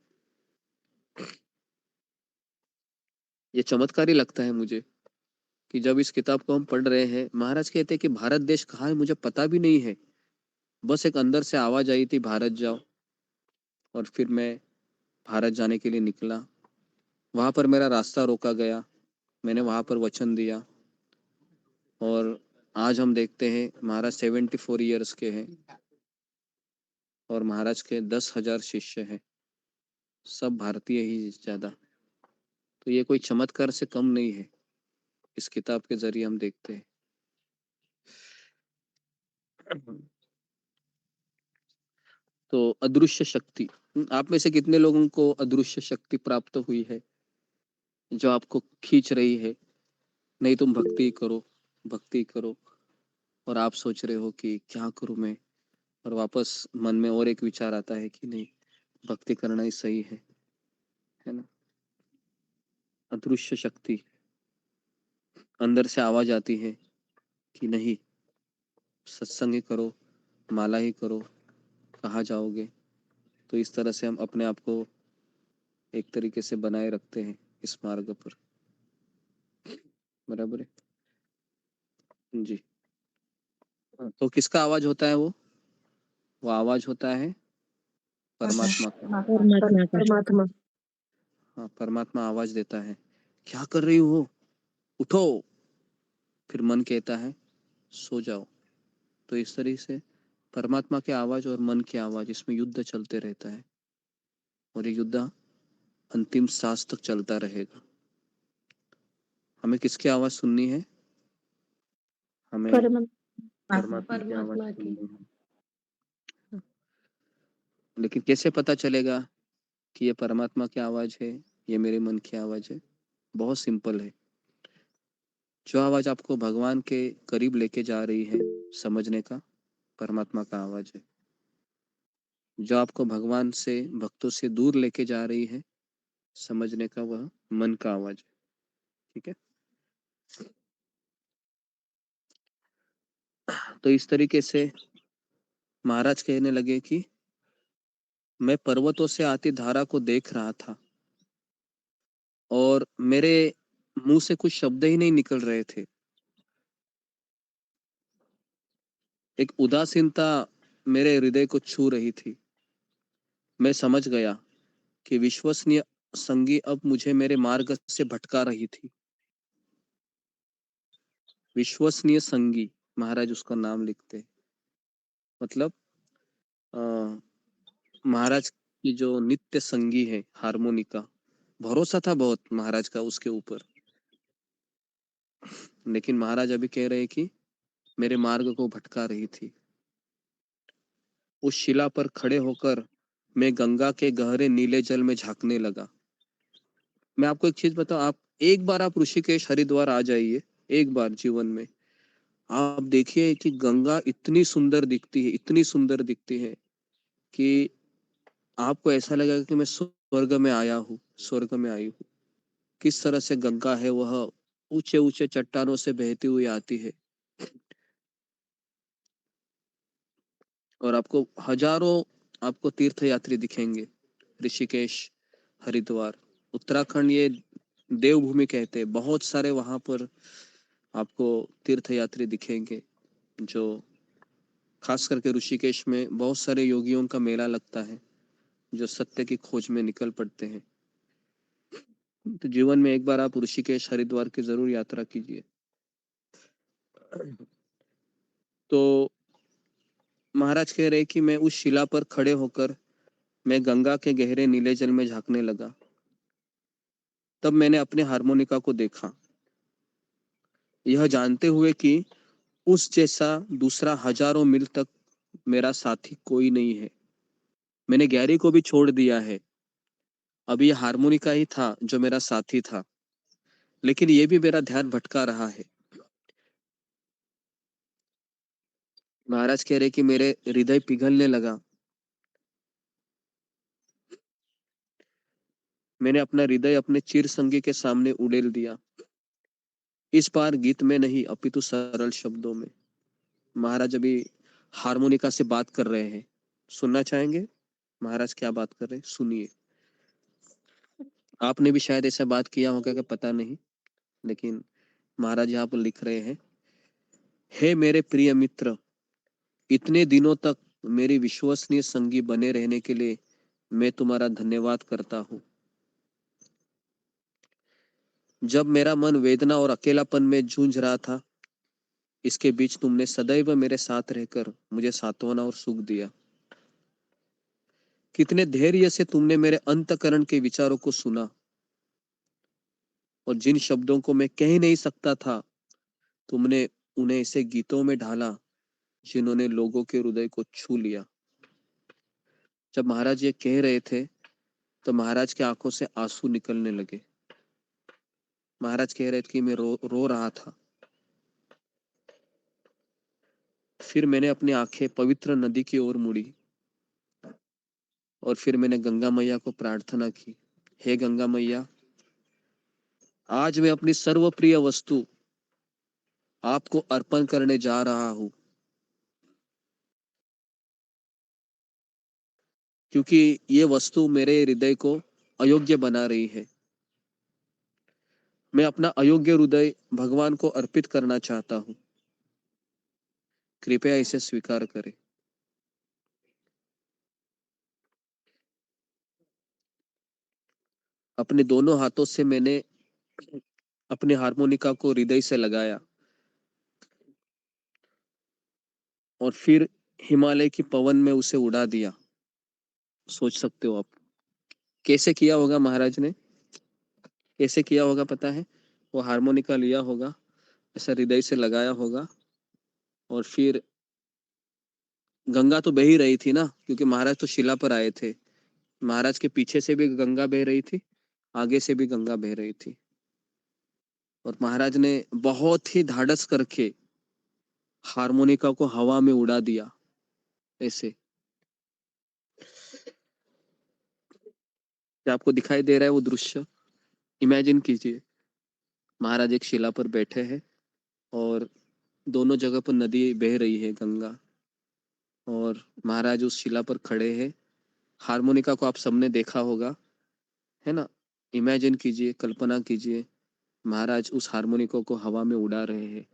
ये चमत्कारी लगता है मुझे कि जब इस किताब को हम पढ़ रहे हैं, महाराज कहते हैं कि भारत देश कहाँ है मुझे पता भी नहीं है, बस एक अंदर से आवाज आई थी भारत जाओ, और फिर मैं भारत जाने के लिए निकला। वहां पर मेरा रास्ता रोका गया, मैंने वहां पर वचन दिया, और आज हम देखते हैं महाराज 74 ईयर्स के हैं और महाराज के 10,000 शिष्य हैं, सब भारतीय ही ज्यादा। तो ये कोई चमत्कार से कम नहीं है, इस किताब के जरिए हम देखते हैं। तो अदृश्य शक्ति, आप में से कितने लोगों को अदृश्य शक्ति प्राप्त हुई है जो आपको खींच रही है, नहीं तुम भक्ति करो, भक्ति करो, और आप सोच रहे हो कि क्या करूं मैं, और वापस मन में और एक विचार आता है कि नहीं, भक्ति करना ही सही है ना। अदृश्य शक्ति, अंदर से आवाज आती है कि नहीं, सत्संग ही करो, माला ही करो, कहाँ जाओगे। तो इस तरह से हम अपने आप को एक तरीके से बनाए रखते हैं इस मार्ग पर। बराबर है जी। तो किसका आवाज होता है? वो आवाज होता है परमात्मा का। परमात्मा का। परमात्मा। हाँ, परमात्मा आवाज देता है, क्या कर रही हो, उठो। फिर मन कहता है सो जाओ। तो इस तरह से परमात्मा की आवाज और मन की आवाज, इसमें युद्ध चलते रहता है, और ये युद्ध अंतिम सांस तक चलता रहेगा। हमें किसकी आवाज सुननी है? हमें परमात्मा की आवाज सुननी है। लेकिन कैसे पता चलेगा कि ये परमात्मा की आवाज है, ये मेरे मन की आवाज है? बहुत सिंपल है। जो आवाज आपको भगवान के करीब लेके जा रही है, समझने का, परमात्मा का आवाज है। जो आपको भगवान से, भक्तों से दूर लेके जा रही है, समझने का वह मन का आवाज है। ठीक है, तो इस तरीके से महाराज कहने लगे कि मैं पर्वतों से आती धारा को देख रहा था और मेरे मुंह से कुछ शब्द ही नहीं निकल रहे थे। एक उदासीनता मेरे हृदय को छू रही थी। मैं समझ गया कि विश्वसनीय संगी अब मुझे मेरे मार्ग से भटका रही थी। विश्वसनीय संगी, महाराज उसका नाम लिखते हैं। मतलब महाराज की जो नित्य संगी है हारमोनिका, भरोसा था बहुत महाराज का उसके ऊपर, लेकिन महाराज अभी कह रहे कि मेरे मार्ग को भटका रही थी। उस शिला पर खड़े होकर मैं गंगा के गहरे नीले जल में झांकने लगा। मैं आपको एक चीज बताऊं, आप ऋषिकेश हरिद्वार आ जाइए एक बार जीवन में, आप देखिए कि गंगा इतनी सुंदर दिखती है, इतनी सुंदर दिखती है कि आपको ऐसा लगेगा कि मैं स्वर्ग में आया हूँ, स्वर्ग में आई हूँ। किस तरह से गंगा है वह ऊंचे ऊंचे चट्टानों से बहती हुई आती है और आपको हजारों आपको तीर्थ यात्री दिखेंगे। ऋषिकेश, हरिद्वार, उत्तराखंड ये देवभूमि कहते हैं। बहुत सारे वहां पर आपको तीर्थ यात्री दिखेंगे। जो खास करके ऋषिकेश में बहुत सारे योगियों का मेला लगता है जो सत्य की खोज में निकल पड़ते हैं। तो जीवन में एक बार आप ऋषिकेश हरिद्वार की जरूर यात्रा कीजिए। तो महाराज कह रहे कि मैं उस शिला पर खड़े होकर मैं गंगा के गहरे नीले जल में झांकने लगा। तब मैंने अपने हारमोनिका को देखा, यह जानते हुए कि उस जैसा दूसरा हजारों मील तक मेरा साथी कोई नहीं है। मैंने गैरी को भी छोड़ दिया है, अब ये हारमोनिका ही था जो मेरा साथी था, लेकिन ये भी मेरा ध्यान भटका रहा है। महाराज कह रहे कि मेरे हृदय पिघलने लगा। मैंने अपना हृदय अपने चिर संगी के सामने उड़ेल दिया। इस बार गीत में नहीं अपितु सरल शब्दों में। महाराज अभी हारमोनिका से बात कर रहे हैं, सुनना चाहेंगे महाराज क्या बात कर रहे हैं? सुनिए। आपने भी शायद ऐसा बात किया होगा कि पता नहीं, लेकिन महाराज यहाँ पर लिख रहे हैं, हे मेरे प्रिय मित्र, इतने दिनों तक मेरी विश्वसनीय संगी बने रहने के लिए मैं तुम्हारा धन्यवाद करता हूँ। जब मेरा मन वेदना और अकेलापन में जूझ रहा था, इसके बीच तुमने सदैव मेरे साथ रहकर मुझे सांत्वना और सुख दिया। कितने धैर्य से तुमने मेरे अंतकरण के विचारों को सुना और जिन शब्दों को मैं कह नहीं सकता था, तुमने उन्हें ऐसे गीतों में ढाला जिन्होंने लोगों के हृदय को छू लिया। जब महाराज ये कह रहे थे तो महाराज की आंखों से आंसू निकलने लगे। महाराज कह रहे थे कि मैं रो रहा था। फिर मैंने अपनी आंखें पवित्र नदी की ओर मुड़ी और फिर मैंने गंगा मैया को प्रार्थना की, हे गंगा मैया, आज मैं अपनी सर्वप्रिय वस्तु आपको अर्पण करने जा रहा हूं, क्योंकि ये वस्तु मेरे हृदय को अयोग्य बना रही है। मैं अपना अयोग्य हृदय भगवान को अर्पित करना चाहता हूं, कृपया इसे स्वीकार करें। अपने दोनों हाथों से मैंने अपने हारमोनिका को हृदय से लगाया और फिर हिमालय की पवन में उसे उड़ा दिया। सोच सकते हो आप कैसे किया होगा महाराज ने, कैसे किया होगा पता है? वो हारमोनिका लिया होगा, ऐसा हृदय से लगाया होगा और फिर गंगा तो बह ही रही थी ना, क्योंकि महाराज तो शिला पर आए थे। महाराज के पीछे से भी गंगा बह रही थी, आगे से भी गंगा बह रही थी, और महाराज ने बहुत ही धाड़स करके हारमोनिका को हवा में उड़ा दिया ऐसे। क्या आपको दिखाई दे रहा है वो दृश्य? इमेजिन कीजिए, महाराज एक शिला पर बैठे हैं और दोनों जगह पर नदी बह रही है, गंगा, और महाराज उस शिला पर खड़े हैं। हारमोनिका को आप सबने देखा होगा, है ना? इमेजिन कीजिए, कल्पना कीजिए, महाराज उस हारमोनिका को हवा में उड़ा रहे हैं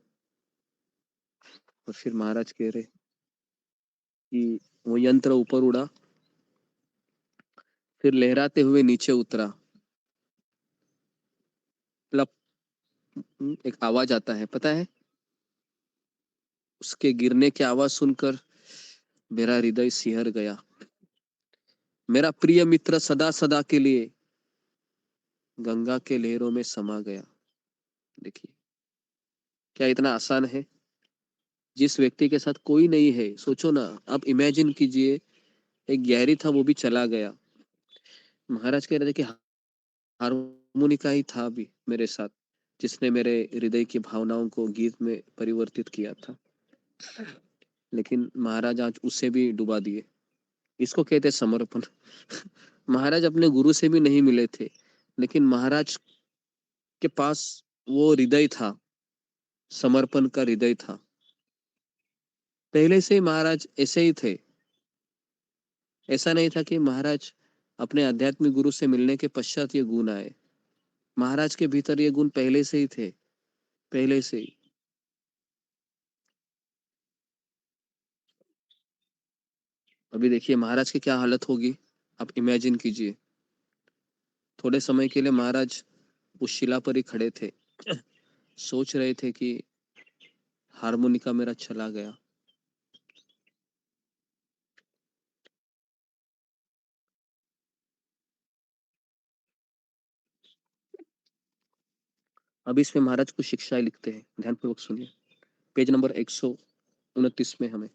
और फिर महाराज कह रहे कि वो यंत्र ऊपर उड़ा, फिर लहराते हुए नीचे उतरा। प्लप, एक आवाज आता है, पता है? उसके गिरने की आवाज सुनकर मेरा हृदय सिहर गया। मेरा प्रिय मित्र सदा सदा के लिए गंगा के लहरों में समा गया। देखिए, क्या इतना आसान है? जिस व्यक्ति के साथ कोई नहीं है, सोचो ना, आप इमेजिन कीजिए, एक गहरी था वो भी चला गया। महाराज कह रहे थे कि हारमोनिका ही था भी मेरे साथ, जिसने मेरे हृदय की भावनाओं को गीत में परिवर्तित किया था, लेकिन महाराज आज उसे भी डुबा दिए। इसको कहते समर्पण। महाराज अपने गुरु से भी नहीं मिले थे, लेकिन महाराज के पास वो हृदय था, समर्पण का हृदय था। पहले से ही महाराज ऐसे ही थे। ऐसा नहीं था कि महाराज अपने आध्यात्मिक गुरु से मिलने के पश्चात ये गुण आए। महाराज के भीतर ये गुण पहले से ही थे, पहले से ही। अभी देखिए महाराज की क्या हालत होगी, आप इमेजिन कीजिए। थोड़े समय के लिए महाराज उस शिला पर ही खड़े थे, सोच रहे थे कि हारमोनिका मेरा चला गया। अब इसमें महाराज कुछ शिक्षाएं लिखते हैं, ध्यानपूर्वक सुनिए। पेज नंबर 129 में हमें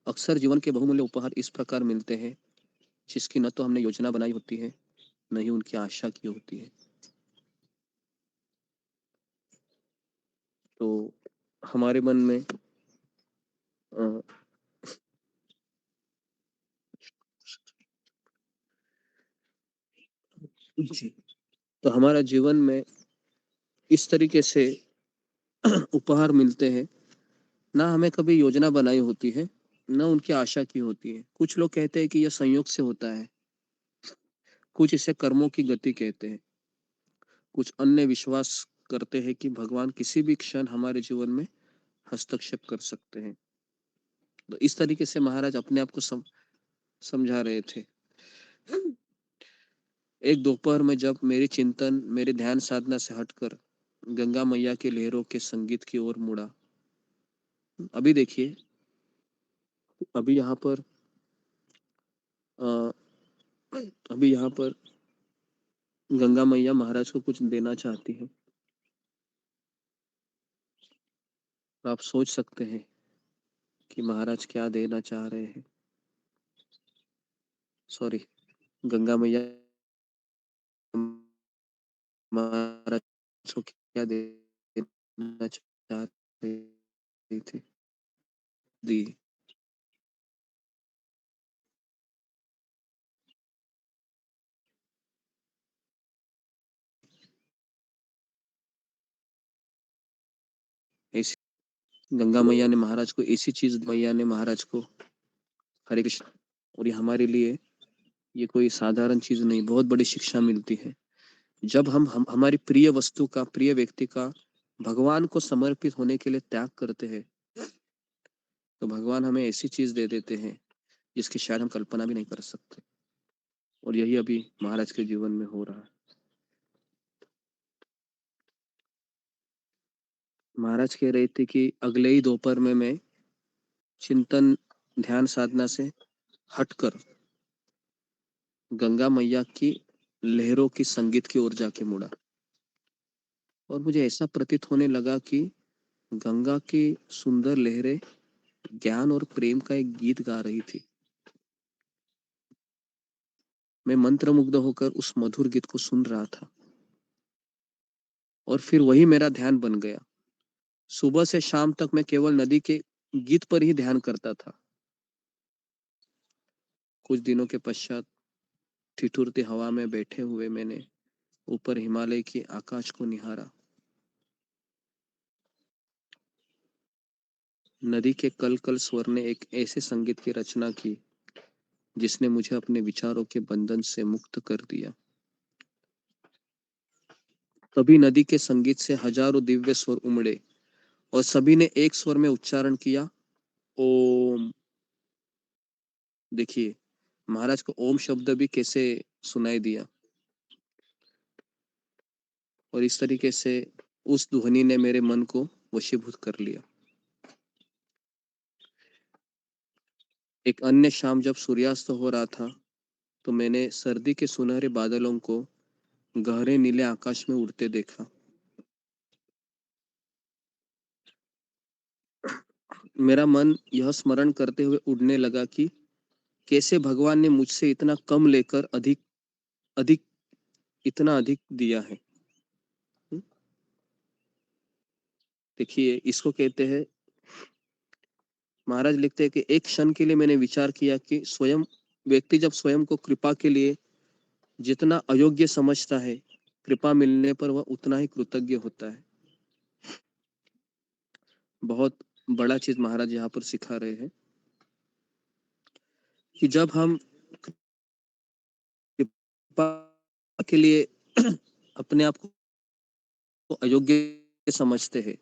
अक्सर जीवन के बहुमूल्य उपहार इस प्रकार मिलते हैं जिसकी न तो हमने योजना बनाई होती है, न ही उनकी आशा की होती है। तो हमारे मन में जी, तो हमारा जीवन में इस तरीके से उपहार मिलते हैं, ना हमें कभी योजना बनाई होती है, न उनकी आशा की होती है। कुछ लोग कहते हैं कि यह संयोग से होता है, कुछ इसे कर्मों की गति कहते हैं, कुछ अन्य विश्वास करते हैं कि भगवान किसी भी क्षण हमारे जीवन में हस्तक्षेप कर सकते हैं। तो इस तरीके से महाराज अपने आप को समझा रहे थे। एक दोपहर में जब मेरी चिंतन मेरे ध्यान साधना से हटकर गंगा मैया के लहरों के संगीत की ओर मुड़ा। अभी देखिए, अभी यहाँ पर अभी यहाँ पर गंगा मैया महाराज को कुछ देना चाहती है। तो आप सोच सकते हैं कि महाराज क्या देना चाह रहे हैं। सॉरी, गंगा मैया महाराज को क्या देना चाह रही थी? दी। ऐसी गंगा मैया ने महाराज को ऐसी चीज, मैया ने महाराज को, हरे कृष्ण, और ये हमारे लिए ये कोई साधारण चीज नहीं, बहुत बड़ी शिक्षा मिलती है। जब हम हमारी प्रिय वस्तु का, प्रिय व्यक्ति का भगवान को समर्पित होने के लिए त्याग करते हैं, तो भगवान हमें ऐसी चीज दे देते हैं जिसकी शायद हम कल्पना भी नहीं कर सकते। और यही अभी महाराज के जीवन में हो रहा है। महाराज कह रहे थे कि अगले ही दोपहर में मैं चिंतन ध्यान साधना से हटकर गंगा मैया की लहरों की संगीत की ओर जाके मुड़ा, और मुझे ऐसा प्रतीत होने लगा कि गंगा की सुंदर लहरें ज्ञान और प्रेम का एक गीत गा रही थी। मैं मंत्रमुग्ध होकर उस मधुर गीत को सुन रहा था, और फिर वही मेरा ध्यान बन गया। सुबह से शाम तक मैं केवल नदी के गीत पर ही ध्यान करता था। कुछ दिनों के पश्चात ठिठुरती हवा में बैठे हुए मैंने ऊपर हिमालय की आकाश को निहारा। नदी के कल कल स्वर ने एक ऐसे संगीत की रचना की जिसने मुझे अपने विचारों के बंधन से मुक्त कर दिया। तभी नदी के संगीत से हजारों दिव्य स्वर उमड़े और सभी ने एक स्वर में उच्चारण किया, ओम। देखिए महाराज को ओम शब्द भी कैसे सुनाई दिया और इस तरीके से उस ध्वनि ने मेरे मन को वशीभूत कर लिया। एक अन्य शाम जब सूर्यास्त हो रहा था तो मैंने सर्दी के सुनहरे बादलों को गहरे नीले आकाश में उड़ते देखा। मेरा मन यह स्मरण करते हुए उड़ने लगा कि कैसे भगवान ने मुझसे इतना कम लेकर अधिक अधिक इतना अधिक दिया है। देखिए इसको कहते हैं, महाराज लिखते हैं कि एक क्षण के लिए मैंने विचार किया कि स्वयं व्यक्ति जब स्वयं को कृपा के लिए जितना अयोग्य समझता है, कृपा मिलने पर वह उतना ही कृतज्ञ होता है। बहुत बड़ा चीज महाराज यहाँ पर सिखा रहे हैं कि जब हम कृपा के लिए अपने आप को अयोग्य समझते हैं,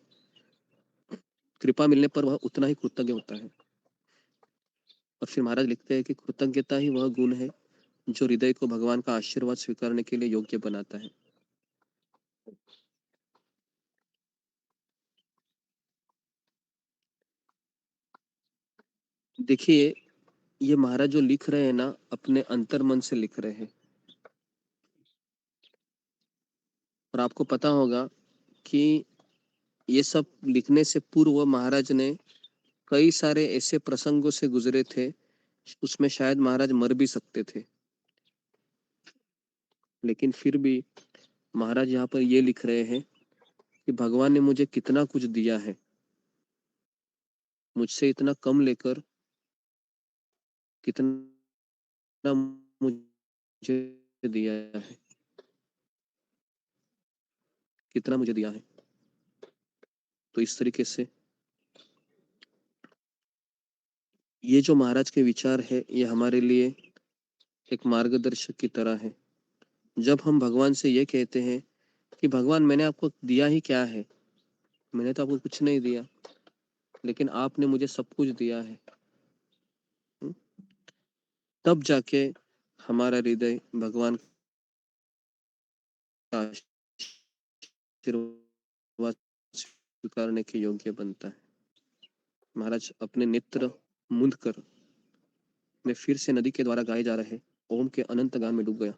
कृपा मिलने पर वह उतना ही कृतज्ञ होता है। और फिर महाराज लिखते हैं कि कृतज्ञता ही वह गुण है जो हृदय को भगवान का आशीर्वाद स्वीकारने के लिए योग्य बनाता है। देखिए ये महाराज जो लिख रहे हैं ना, अपने अंतर मन से लिख रहे हैं। और आपको पता होगा कि ये सब लिखने से पूर्व महाराज ने कई सारे ऐसे प्रसंगों से गुजरे थे, उसमें शायद महाराज मर भी सकते थे, लेकिन फिर भी महाराज यहाँ पर ये लिख रहे हैं कि भगवान ने मुझे कितना कुछ दिया है, मुझसे इतना कम लेकर कितना मुझे दिया है, कितना मुझे दिया है। तो इस तरीके से ये जो महाराज के विचार है ये हमारे लिए एक मार्गदर्शक की तरह है। जब हम भगवान से ये कहते हैं कि भगवान मैंने आपको दिया ही क्या है, मैंने तो आपको कुछ नहीं दिया, लेकिन आपने मुझे सब कुछ दिया है, तब जाके हमारा हृदय भगवान का आशीर्वाद स्वीकारने के योग्य बनता है। महाराज अपने नेत्र मूंद कर मैं फिर से नदी के द्वारा गाए जा रहे ओम के अनंत गान में डूब गया।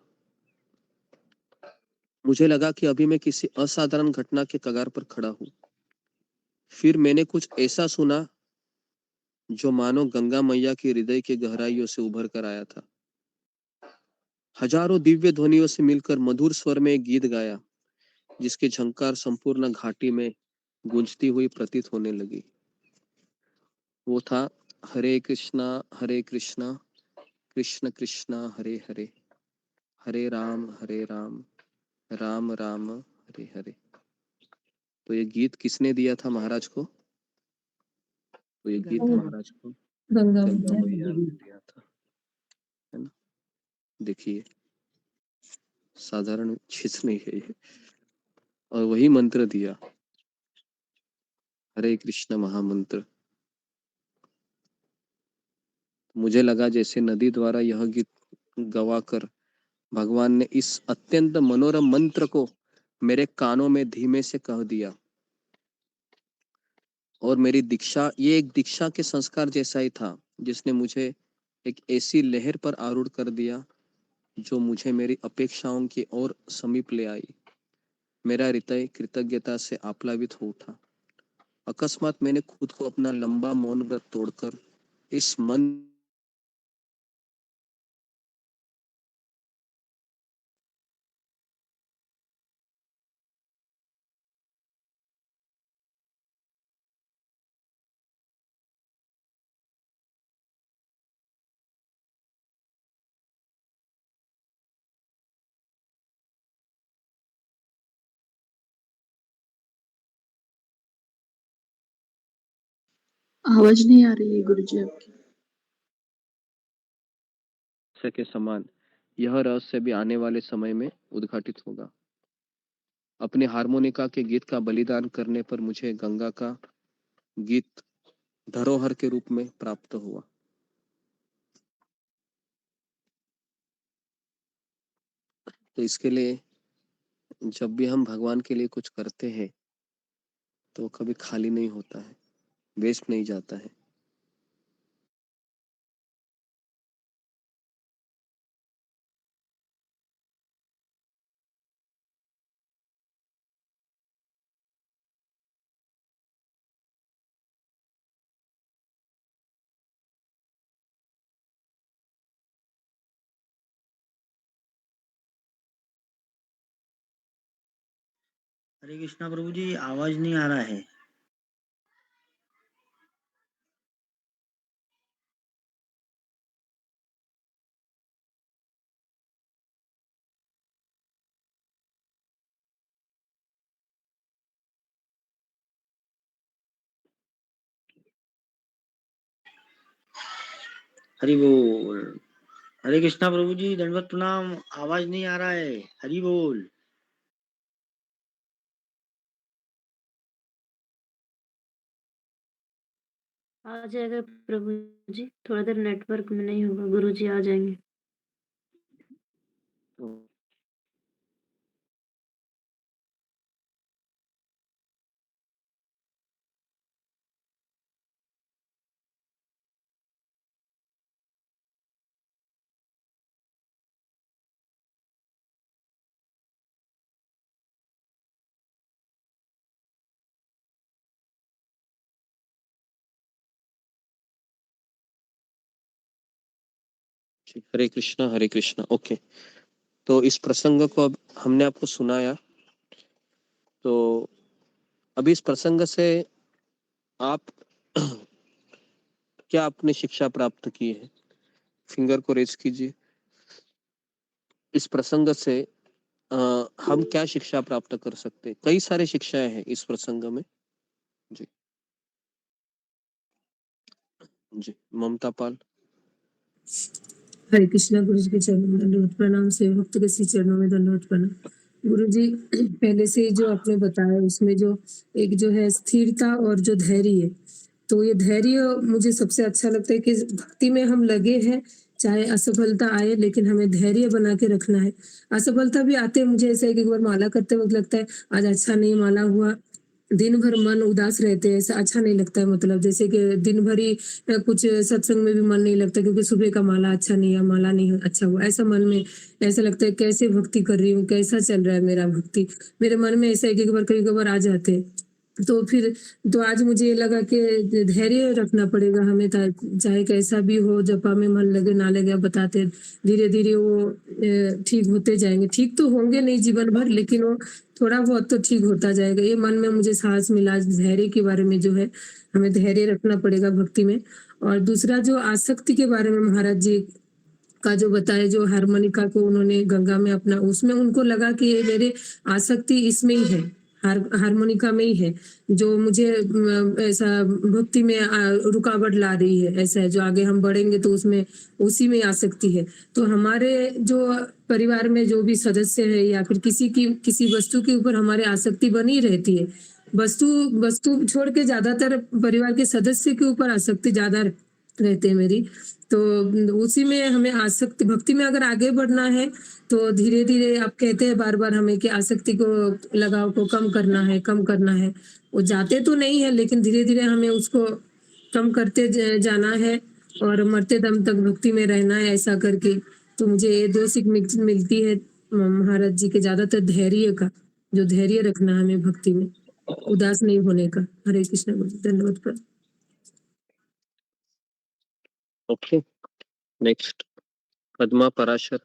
मुझे लगा कि अभी मैं किसी असाधारण घटना के कगार पर खड़ा हूं। फिर मैंने कुछ ऐसा सुना जो मानो गंगा मैया की हृदय के गहराइयों से उभर कर आया था। हजारों दिव्य ध्वनियों से मिलकर मधुर स्वर में एक गीत गाया जिसकी झंकार संपूर्ण घाटी में गूंजती हुई प्रतीत होने लगी। वो था, हरे कृष्णा कृष्ण कृष्ण हरे हरे, हरे राम राम राम हरे हरे। तो ये गीत किसने दिया था महाराज को? तो ये गीत महाराज को गंगा गंगा मैया। मैया ने दिया था, है ना। देखिए साधारण चीज नहीं है ये, और वही मंत्र दिया, हरे कृष्ण महामंत्र। मुझे लगा जैसे नदी द्वारा यह गीत गवाकर भगवान ने इस अत्यंत मनोरम मंत्र को मेरे कानों में धीमे से कह दिया, और मेरी दीक्षा ये एक दीक्षा के संस्कार जैसा ही था जिसने मुझे एक ऐसी लहर पर आरूढ़ कर दिया जो मुझे मेरी अपेक्षाओं की ओर समीप ले आई। मेरा हृदय कृतज्ञता से आप्लावित हो उठा। अकस्मात मैंने खुद को अपना लंबा मौन व्रत तोड़कर इस मन आवाज नहीं आ रही है गुरुजी आपकी। के समान यह रहस्य भी आने वाले समय में उद्घाटित होगा। अपने हारमोनिका के गीत का बलिदान करने पर मुझे गंगा का गीत धरोहर के रूप में प्राप्त हुआ। तो इसके लिए जब भी हम भगवान के लिए कुछ करते हैं तो कभी खाली नहीं होता है, वेस्ट नहीं जाता है। हरे कृष्णा प्रभु जी, आवाज नहीं आ रहा है। हरि बोल। हरे कृष्णा प्रभु जी, दंडवत प्रणाम। आवाज नहीं आ रहा है। हरि बोल। आ जाएगा प्रभु जी, थोड़ा देर नेटवर्क में नहीं होगा, गुरु जी आ जाएंगे। हरे कृष्णा। ओके, तो इस प्रसंग को अब हमने आपको सुनाया, तो अभी इस प्रसंग से आप क्या आपने शिक्षा प्राप्त की है? फिंगर को रेज कीजिए। इस प्रसंग से हम क्या शिक्षा प्राप्त कर सकते हैं? कई सारे शिक्षाएं हैं इस प्रसंग में। जी जी, ममता पाल। हरे कृष्णा गुरुजी के चरणों में दंडवत प्रणाम। सेवा भक्त के श्री चरणों में दंडवत प्रणाम। गुरुजी पहले से जो आपने बताया उसमें जो एक जो है स्थिरता और जो धैर्य है, तो ये धैर्य मुझे सबसे अच्छा लगता है कि भक्ति में हम लगे हैं, चाहे असफलता आए लेकिन हमें धैर्य बना के रखना है। असफलता भी आते मुझे ऐसा है कि एक बार माला करते वक्त लगता है आज अच्छा नहीं माला हुआ, दिन भर मन उदास रहते हैं, ऐसा अच्छा नहीं लगता है। मतलब जैसे कि दिन भर ही कुछ सत्संग में भी मन नहीं लगता क्योंकि सुबह का माला अच्छा नहीं है, माला नहीं अच्छा हुआ, ऐसा मन में ऐसा लगता है कैसे भक्ति कर रही हूँ, कैसा चल रहा है मेरा भक्ति। मेरे मन में ऐसा एक बार कई बार आ जाते हैं। तो फिर तो आज मुझे ये लगा कि धैर्य रखना पड़ेगा हमें, चाहे कैसा भी हो, जपा में मन लगे ना लगे, आप बताते धीरे धीरे वो ठीक होते जाएंगे। ठीक तो होंगे नहीं जीवन भर, लेकिन वो थोड़ा बहुत तो ठीक होता जाएगा। ये मन में मुझे साहस मिला धैर्य के बारे में, जो है हमें धैर्य रखना पड़ेगा भक्ति में। और दूसरा जो आसक्ति के बारे में महाराज जी का जो बताया, जो हारमोनिका को उन्होंने गंगा में अपना, उसमें उनको लगा कि ये मेरे आसक्ति इसमें ही है, हारमोनिका में ही है, जो मुझे ऐसा भक्ति में रुकावट ला रही है। ऐसा है जो आगे हम बढ़ेंगे तो उसमें उसी में आसक्ति है। तो हमारे जो परिवार में जो भी सदस्य है या फिर किसी वस्तु के ऊपर हमारे आसक्ति बनी रहती है। वस्तु वस्तु छोड़ के ज्यादातर परिवार के सदस्य के ऊपर आसक्ति ज्यादा रहते हैं मेरी। तो उसी में हमें आसक्ति, भक्ति में अगर आगे बढ़ना है तो धीरे धीरे, आप कहते हैं बार बार हमें कि आसक्ति को, लगाव को कम करना है, कम करना है। वो जाते तो नहीं है लेकिन धीरे धीरे हमें उसको कम करते जाना है और मरते दम तक भक्ति में रहना है, ऐसा करके। तो मुझे ये दो सीख मिलती है महाराज जी के, ज्यादातर धैर्य का, जो धैर्य रखना है हमें भक्ति में, उदास नहीं होने का। हरे कृष्ण गुरु, धन्यवाद प्रभु। Okay, next Padma Parashar.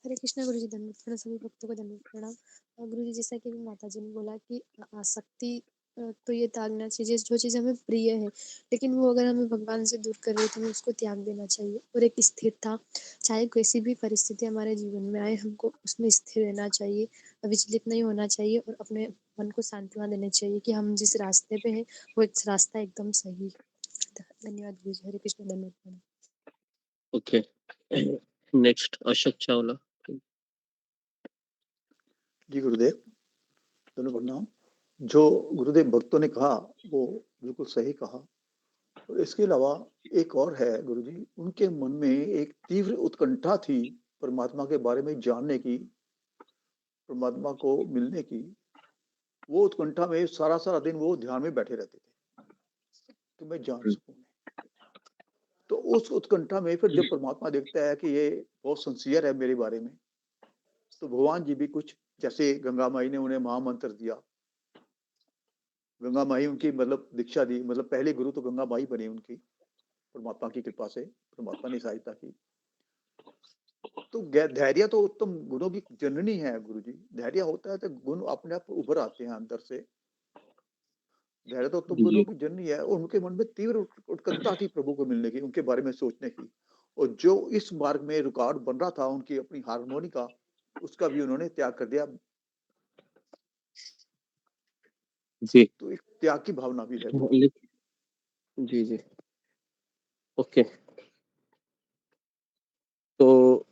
हरे कृष्णा गुरु जी, धन्यवाद प्रणाम। सभी भक्तों को धन्यवाद प्रणाम। गुरु जी, जैसा कि माता जी ने बोला कि आसक्ति तो ये त्यागना चाहिए, जो चीज़ हमें प्रिय है, लेकिन वो अगर हमें भगवान से दूर कर रही है तो हमें उसको त्याग देना चाहिए। और एक स्थिरता, चाहे कैसी भी परिस्थिति हमारे जीवन में आए, हमको उसमें स्थिर रहना चाहिए, विचलित नहीं होना चाहिए और अपने मन को सांत्वना देनी चाहिए कि हम जिस रास्ते पे हैं वो एक रास्ता एकदम सही है। धन्यवाद गुरुजी। हरे कृष्ण दंडवत प्रणाम। Okay, next Ashok Chawla. जी गुरुदेव, दोनों प्रणाम। जो गुरुदेव भक्तों ने कहा वो बिल्कुल सही कहा। और इसके अलावा एक और है गुरुजी, उनके मन में एक तीव्र उत्कंठा थी परमात्मा के बारे में जानने की, परमात्मा को मिलने की। वो उत्कंठा में सारा दिन वो ध्यान में बैठे रहते थे कि मैं जान सकूं। तो उस उत्कंठा में फिर जब परमात्मा देखता है कि ये बहुत सिंसियर है मेरे बारे में, तो भगवान जी भी कुछ, जैसे गंगा माई ने उन्हें महामंत्र दिया, गंगा माई उनकी मतलब दीक्षा दी, मतलब पहले गुरु तो गंगा माई बनी उनकी, परमात्मा की कृपा से, परमात्मा ने सहायता की। तो धैर्य तो उत्तम गुणों की जननी है गुरुजी। धैर्य होता है तो गुण अपने आप उभर आते हैं अंदर से। धैर्य तो उत्तम गुणों जी, की जननी है, और उनके मन में तीव्र उत्कंठा थी प्रभु को मिलने की, उनके बारे में सोचने की। और जो इस मार्ग में रुकावट बन रहा था उनकी अपनी हारमोनी का, उसका भी उन्होंने त्याग कर दिया। जी, तो एक त्याग की भावना भी है गुरु। जी, जी, ओके। तो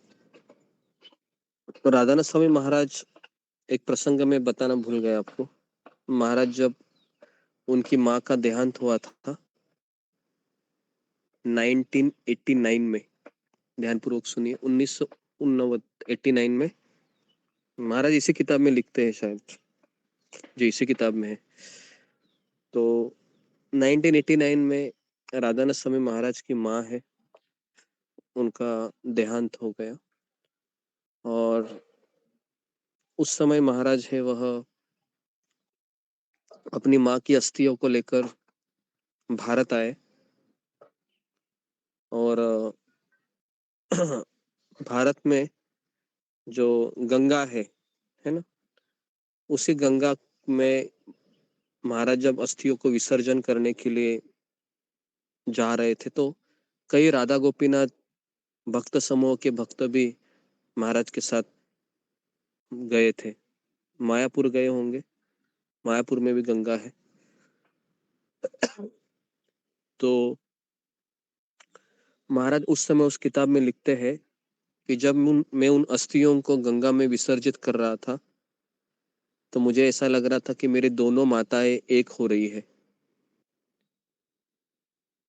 राधानाथ स्वामी महाराज, एक प्रसंग में बताना भूल गया आपको। महाराज जब उनकी माँ का देहांत हुआ था 1989 में, ध्यानपूर्वक सुनिए, 1989 में, महाराज इसी किताब में लिखते हैं शायद, जी इसी किताब में है। तो 1989 में राधानाथ स्वामी महाराज की माँ है, उनका देहांत हो गया। और उस समय महाराज है वह अपनी माँ की अस्थियों को लेकर भारत आए, और भारत में जो गंगा है ना, उसी गंगा में महाराज जब अस्थियों को विसर्जन करने के लिए जा रहे थे, तो कई राधा गोपीनाथ भक्त समूह के भक्त भी महाराज के साथ गए थे। मायापुर गए होंगे, मायापुर में भी गंगा है। तो महाराज उस समय उस किताब में लिखते हैं कि जब मैं उन अस्थियों को गंगा में विसर्जित कर रहा था, तो मुझे ऐसा लग रहा था कि मेरी दोनों माताएं एक हो रही है,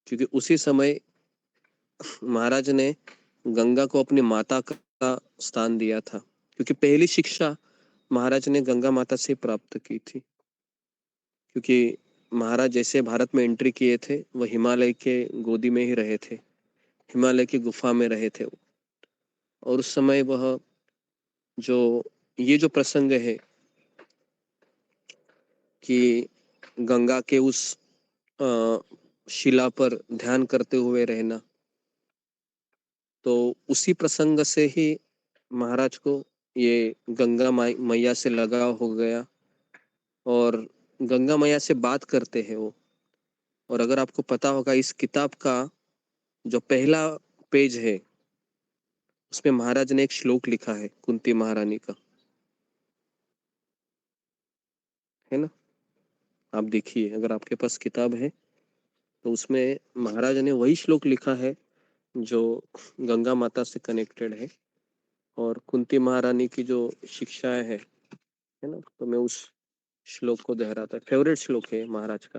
क्योंकि उसी समय महाराज ने गंगा को अपनी माता का स्थान दिया था, क्योंकि पहली शिक्षा महाराज ने गंगा माता से प्राप्त की थी। क्योंकि महाराज जैसे भारत में एंट्री किए थे, वह हिमालय के गोदी में ही रहे थे, हिमालय की गुफा में रहे थे। और उस समय वह ये जो प्रसंग है कि गंगा के उस शिला पर ध्यान करते हुए रहना, तो उसी प्रसंग से ही महाराज को ये गंगा मैया से लगाव हो गया, और गंगा मैया से बात करते हैं वो। और अगर आपको पता होगा, इस किताब का जो पहला पेज है, उसमें महाराज ने एक श्लोक लिखा है कुंती महारानी का, है ना? आप देखिए, अगर आपके पास किताब है तो उसमें महाराज ने वही श्लोक लिखा है जो गंगा माता से कनेक्टेड है, और कुंती महारानी की जो शिक्षाएं है ना, तो मैं उस श्लोक को दोहराता, फेवरेट श्लोक है महाराज का।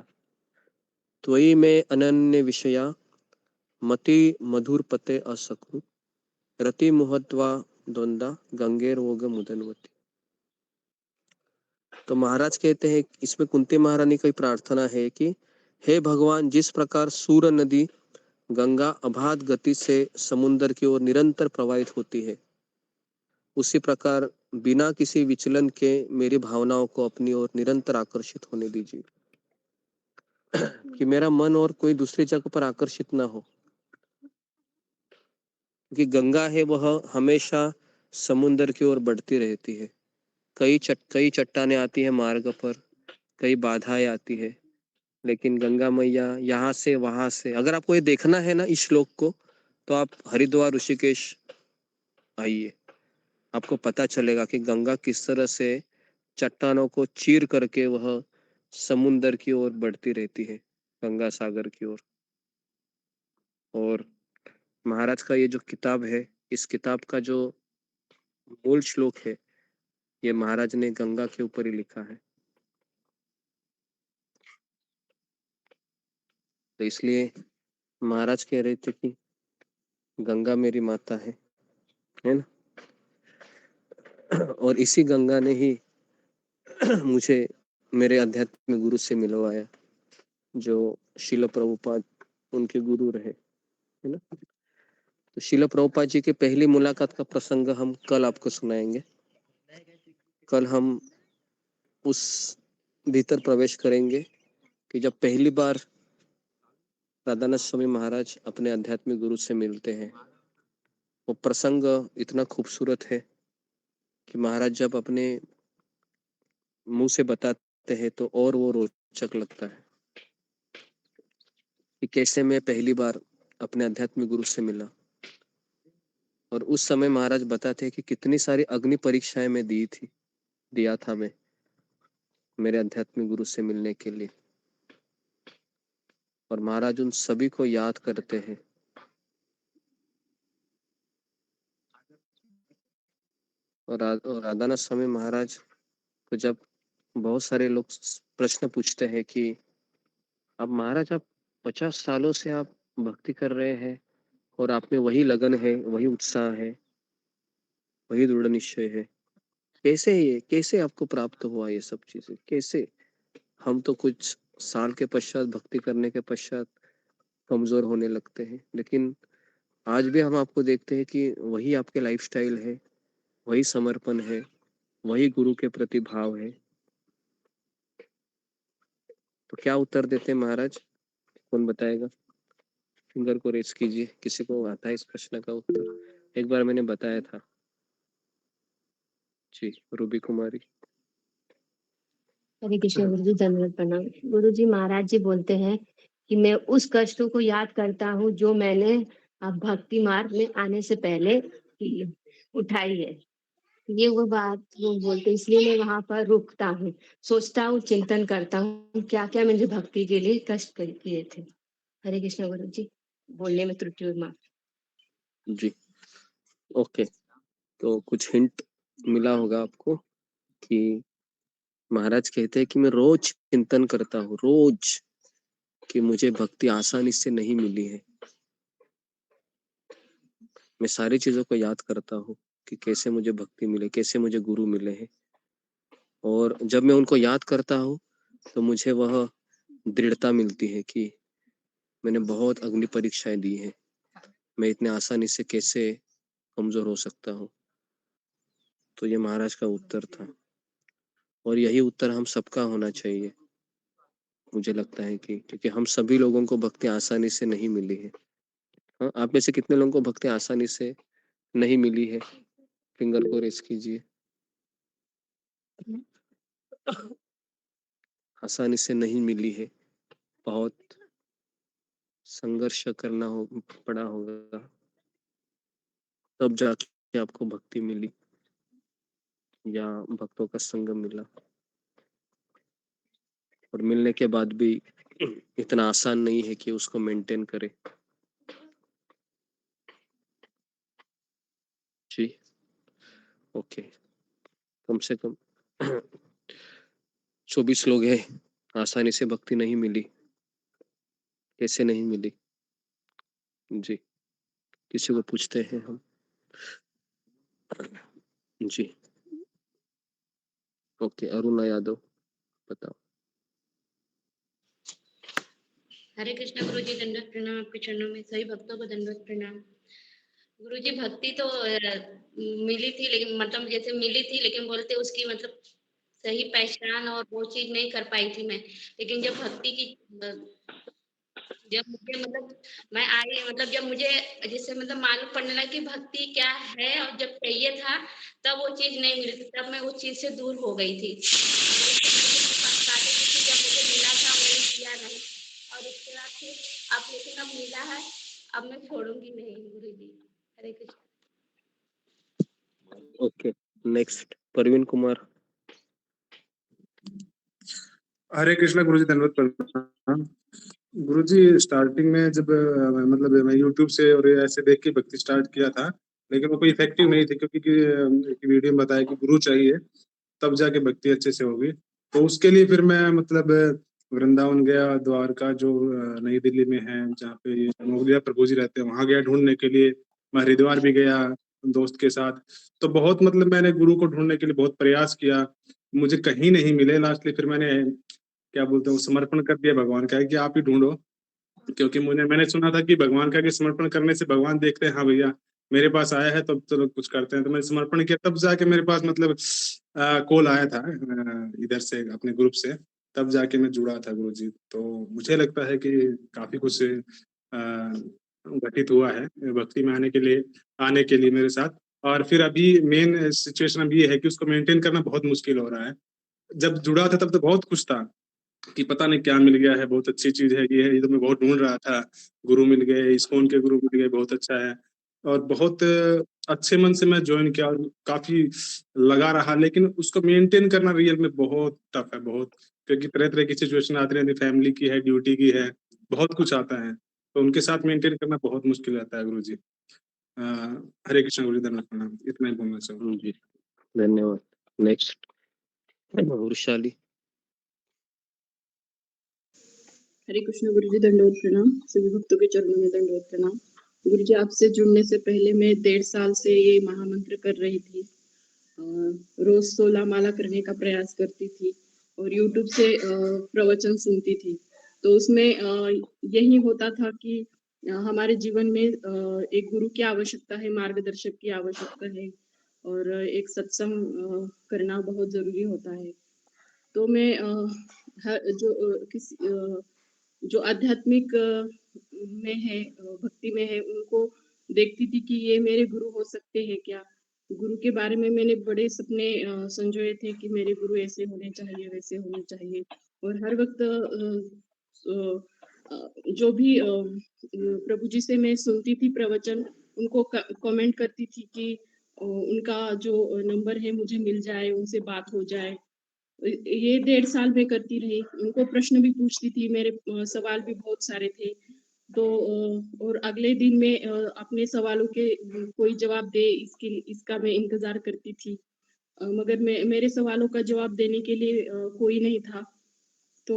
त्वयि में अनन्य विषया मति मधुर पते असकु रति मुहत्वा द्वंदा गंगेर वोग मुदनवती। तो महाराज कहते हैं, इसमें कुंती महारानी की प्रार्थना है कि हे भगवान, जिस प्रकार सूर नदी गंगा अबाध गति से समुद्र की ओर निरंतर प्रवाहित होती है, उसी प्रकार बिना किसी विचलन के मेरी भावनाओं को अपनी ओर निरंतर आकर्षित होने दीजिए, कि मेरा मन और कोई दूसरी जगह पर आकर्षित ना हो। क्योंकि गंगा है वह हमेशा समुद्र की ओर बढ़ती रहती है। कई चट्टानें आती है मार्ग पर, कई बाधाएं आती है, लेकिन गंगा मैया यहाँ से वहां से, अगर आपको ये देखना है ना इस श्लोक को, तो आप हरिद्वार ऋषिकेश आइए, आपको पता चलेगा कि गंगा किस तरह से चट्टानों को चीर करके वह समुंदर की ओर बढ़ती रहती है, गंगा सागर की ओर। और महाराज का ये जो किताब है, इस किताब का जो मूल श्लोक है, ये महाराज ने गंगा के ऊपर ही लिखा है। तो इसलिए महाराज कह रहे थे कि गंगा मेरी माता है ना। और इसी गंगा ने ही मुझे मेरे आध्यात्मिक गुरु से मिलवाया, जो शिल प्रभुपाद उनके गुरु रहे, है ना। तो शिल प्रभुपाद जी की पहली मुलाकात का प्रसंग हम कल आपको सुनाएंगे। कल हम उस भीतर प्रवेश करेंगे कि जब पहली बार राधानाथ स्वामी महाराज अपने आध्यात्मिक गुरु से मिलते हैं। वो प्रसंग इतना खूबसूरत है कि महाराज जब अपने मुंह से बताते हैं तो और वो रोचक लगता है कि कैसे मैं पहली बार अपने आध्यात्मिक गुरु से मिला। और उस समय महाराज बताते हैं कि कितनी सारी अग्नि परीक्षाएं मैं दिया था मैं मेरे आध्यात्मिक गुरु से मिलने के लिए। और महाराज उन सभी को याद करते हैं। और राधानाथ स्वामी महाराज को जब बहुत सारे लोग प्रश्न पूछते हैं कि अब महाराज आप 50 सालों से आप भक्ति कर रहे हैं और आप में वही लगन है, वही उत्साह है, वही दृढ़ निश्चय है, कैसे आपको प्राप्त हुआ ये सब चीजें, कैसे? हम तो कुछ साल के पश्चात भक्ति करने के पश्चात कमजोर होने लगते हैं, लेकिन आज भी हम आपको देखते हैं कि वही आपके लाइफस्टाइल है, वही समर्पण है, वही गुरु के प्रति भाव है। तो क्या उत्तर देते हैं महाराज? कौन बताएगा? फिंगर को रेस कीजिए, किसी को आता है इस प्रश्न का उत्तर? एक बार मैंने बताया था जी, रूबी कुमारी। हरे कृष्ण गुरु जी, धन्यवाद प्रणाम। गुरु जी, महाराज जी बोलते हैं कि मैं उस कष्टों को याद करता हूँ जो मैंने भक्ति मार्ग में आने से पहले उठाई है। ये वो बात वो बोलते, इसलिए मैं वहां पर रुकता हूँ, सोचता हूँ, चिंतन करता हूँ क्या क्या मैंने भक्ति के लिए कष्ट किए थे। हरे कृष्ण गुरु जी, बोलने में त्रुटि हुई, माफ। जी ओके, तो कुछ हिंट मिला होगा आपको कि महाराज कहते हैं कि मैं रोज चिंतन करता हूँ, रोज, कि मुझे भक्ति आसानी से नहीं मिली है। मैं सारी चीजों को याद करता हूँ कि कैसे मुझे भक्ति मिले, कैसे मुझे गुरु मिले हैं। और जब मैं उनको याद करता हूँ तो मुझे वह दृढ़ता मिलती है कि मैंने बहुत अग्नि परीक्षाएं दी हैं, मैं इतने आसानी से कैसे कमजोर हो सकता हूँ। तो ये महाराज का उत्तर था, और यही उत्तर हम सबका होना चाहिए, मुझे लगता है कि क्योंकि हम सभी लोगों को भक्ति आसानी से नहीं मिली है। हाँ, आप में से कितने लोगों को भक्ति आसानी से नहीं मिली है? फिंगर को रेस कीजिए। आसानी से नहीं मिली है, बहुत संघर्ष करना पड़ा होगा, तब जाके आपको भक्ति मिली या भक्तों का संगम मिला। और मिलने के बाद भी इतना आसान नहीं है कि उसको मेंटेन करे। जी ओके, कम से कम 24 लोग हैं, आसानी से भक्ति नहीं मिली। कैसे नहीं मिली? जी, किसी को पूछते हैं हम। जी ओके, अरुणा यादव बताओ। हरे कृष्णा गुरु जी, दंडवत प्रणाम आपके चरणों में। सभी भक्तों को दंडवत प्रणाम। गुरु जी, भक्ति तो मिली थी, लेकिन मतलब जैसे मिली थी, लेकिन बोलते उसकी मतलब सही पहचान और वो चीज नहीं कर पाई थी मैं। लेकिन जब भक्ति की जब मुझे मतलब मैं आई, मतलब जब मुझे जैसे मतलब मालूम पड़ने लगा कि भक्ति क्या है, और जब चाहिए था तब वो चीज नहीं मिली थी, तब मैं उस चीज से दूर हो गई थी। जब मुझे मिला था मैंने किया नहीं, और उसके बाद फिर अब लेकिन अब मिला है, अब मैं छोड़ूंगी नहीं गुरु जी। हरे कृष्ण। Okay, next Parveen Kumar. हरे कृष्णा गुरुजी, दंडवत प्रणाम। गुरुजी स्टार्टिंग में जब मतलब मैं यूट्यूब से और ऐसे देख के भक्ति स्टार्ट किया था, लेकिन वो कोई इफेक्टिव नहीं थी, क्योंकि वीडियो में बताया कि गुरु चाहिए तब जाके भक्ति अच्छे से होगी। तो उसके लिए फिर मैं मतलब वृंदावन गया, द्वारका जो नई दिल्ली में है, जहाँ पे मोगलिया प्रभु जी रहते हैं, वहां गया ढूंढने के लिए। मैं हरिद्वार भी गया दोस्त के साथ। तो बहुत मतलब मैंने गुरु को ढूंढने के लिए बहुत प्रयास किया, मुझे कहीं नहीं मिले। लास्टली फिर मैंने क्या बोलते हैं, समर्पण कर दिया भगवान का कि आप ही ढूंढो, क्योंकि मैंने सुना था कि भगवान का कि समर्पण करने से भगवान देखते हैं, हाँ भैया मेरे पास आया है तब चलो कुछ करते हैं। तो मैंने समर्पण किया, तब जाके मेरे पास मतलब कॉल आया था इधर से, अपने ग्रुप से, तब जाके मैं जुड़ा था गुरु जी। तो मुझे लगता है कि काफी कुछ घटित हुआ है भक्ति में आने के लिए मेरे साथ। और फिर अभी मेन सिचुएशन अभी ये है कि उसको मेंटेन करना बहुत मुश्किल हो रहा है। जब जुड़ा था तब तो बहुत खुश था कि पता नहीं क्या मिल गया है, बहुत अच्छी चीज है ये तो मैं बहुत ढूंढ रहा था। गुरु मिल गए, इस्कॉन के गुरु मिल गए, बहुत अच्छा है। और बहुत अच्छे मन से मैं ज्वाइन किया और काफी लगा रहा, लेकिन उसको मेंटेन करना रियल में बहुत टफ है, बहुत, क्योंकि तरह तरह की सिचुएशन आती रहती, फैमिली की है, ड्यूटी की है, बहुत कुछ आता है। तो उनके साथ मेंटेन करना बहुत मुश्किल रहता है गुरु जी। हरे कृष्ण गुरु जी, धन्यवाद प्रणाम। इतना ही बोलना चाहूँगा जी, धन्यवाद। नेक्स्ट वृषाली। हरे कृष्ण गुरुजी, दंडवत प्रणाम। सभी भक्तों के चरणों में दंडवत प्रणाम। गुरुजी, आपसे जुड़ने से पहले मैं 1.5 साल से ये महामंत्र कर रही थी। रोज 16 माला करने का प्रयास करती थी और यूट्यूब से प्रवचन सुनती थी। तो उसमें यही होता था कि हमारे जीवन में एक गुरु की आवश्यकता है, मार्गदर्शक की आवश्यकता है और एक सत्संग करना बहुत जरूरी होता है। तो मैं जो आध्यात्मिक में है, भक्ति में है, उनको देखती थी कि ये मेरे गुरु हो सकते हैं क्या। गुरु के बारे में मैंने बड़े सपने संजोए थे कि मेरे गुरु ऐसे होने चाहिए, वैसे होने चाहिए। और हर वक्त जो भी प्रभु जी से मैं सुनती थी प्रवचन, उनको कमेंट करती थी कि उनका जो नंबर है मुझे मिल जाए, उनसे बात हो जाए। ये 1.5 साल में करती रही। उनको प्रश्न भी पूछती थी, मेरे सवाल भी बहुत सारे थे। तो और अगले दिन में अपने सवालों के कोई जवाब दे, इसका मैं इंतजार करती थी। मगर मेरे सवालों का जवाब देने के लिए कोई नहीं था। तो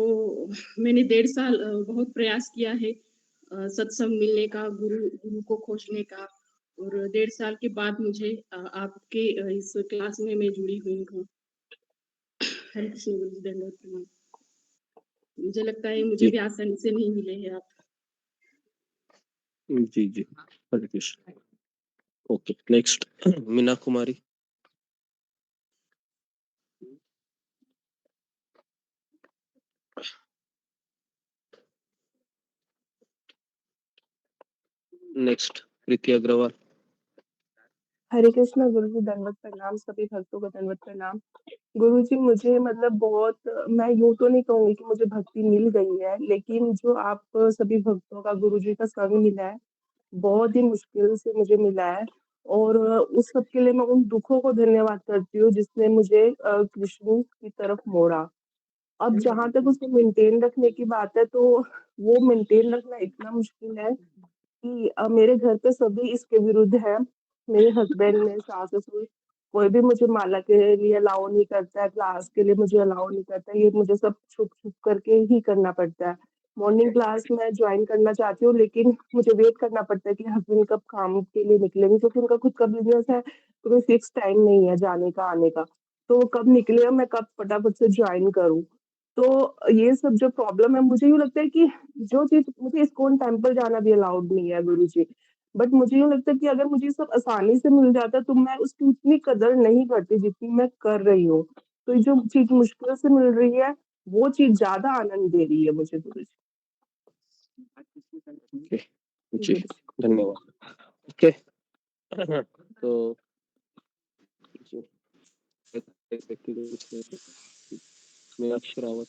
मैंने 1.5 साल बहुत प्रयास किया है सत्संग मिलने का, गुरु को खोजने का। और 1.5 साल के बाद मुझे आपके इस क्लास में मैं जुड़ी हुई हूँ। हरे कृष्ण गुरु जी, दंडवत प्रणाम। मुझे लगता है मुझे जी भी आसानी से नहीं मिले हैं आप। जी जी, Hare Krishna. Okay, next Meena Kumari. Next प्रीति अग्रवाल। हरे कृष्णा गुरुजी, दंडवत प्रणाम। सभी भक्तों को दंडवत प्रणाम। गुरुजी, मुझे मतलब बहुत, मैं यूँ तो नहीं कहूँगी कि मुझे भक्ति मिल गई है, लेकिन जो आप सभी भक्तों का गुरुजी का संग मिला है, बहुत ही मुश्किल से मुझे मिला है। और उस सब के लिए मैं उन दुखों को धन्यवाद करती हूँ जिसने मुझे कृष्ण की तरफ मोड़ा। अब जहाँ तक उसको मेंटेन रखने की बात है, तो वो मेंटेन रखना इतना मुश्किल है कि मेरे घर पे सभी इसके विरुद्ध है। मेरे हस्बैंड, मेरे सास-ससुर, कोई भी मुझे माला के लिए अलाउ नहीं करता है, क्लास के लिए मुझे अलाउ नहीं करता है। ये मुझे सब छुप-छुप करके ही करना पड़ता है। मॉर्निंग क्लास मैं जॉइन करना चाहती हूँ, लेकिन मुझे वेट करना पड़ता है कि हस्बैंड कब काम के लिए निकलेंगे, क्योंकि उनका खुद का बिज़नेस है, तो कोई फिक्स टाइम नहीं है जाने का, आने का। तो वो कब निकले और मैं कब फटाफट से जॉइन करूँ। तो ये सब जो प्रॉब्लम है, मुझे यूँ लगता है कि जो चीज़ मुझे इस्कॉन टेम्पल जाना भी अलाउड नहीं है गुरुजी। बट मुझे यूँ लगता है कि अगर मुझे ये सब आसानी से मिल जाता तो मैं उसकी उतनी कदर नहीं करती जितनी मैं कर रही हूँ। तो ये जो चीज़ मुश्किल से मिल रही है, वो चीज़ ज़्यादा आनंद दे रही है मुझे गुरुजी। ओके जी, गुरुजी। धन्यवाद। ओके तो जी, मीनाक्षी रावत।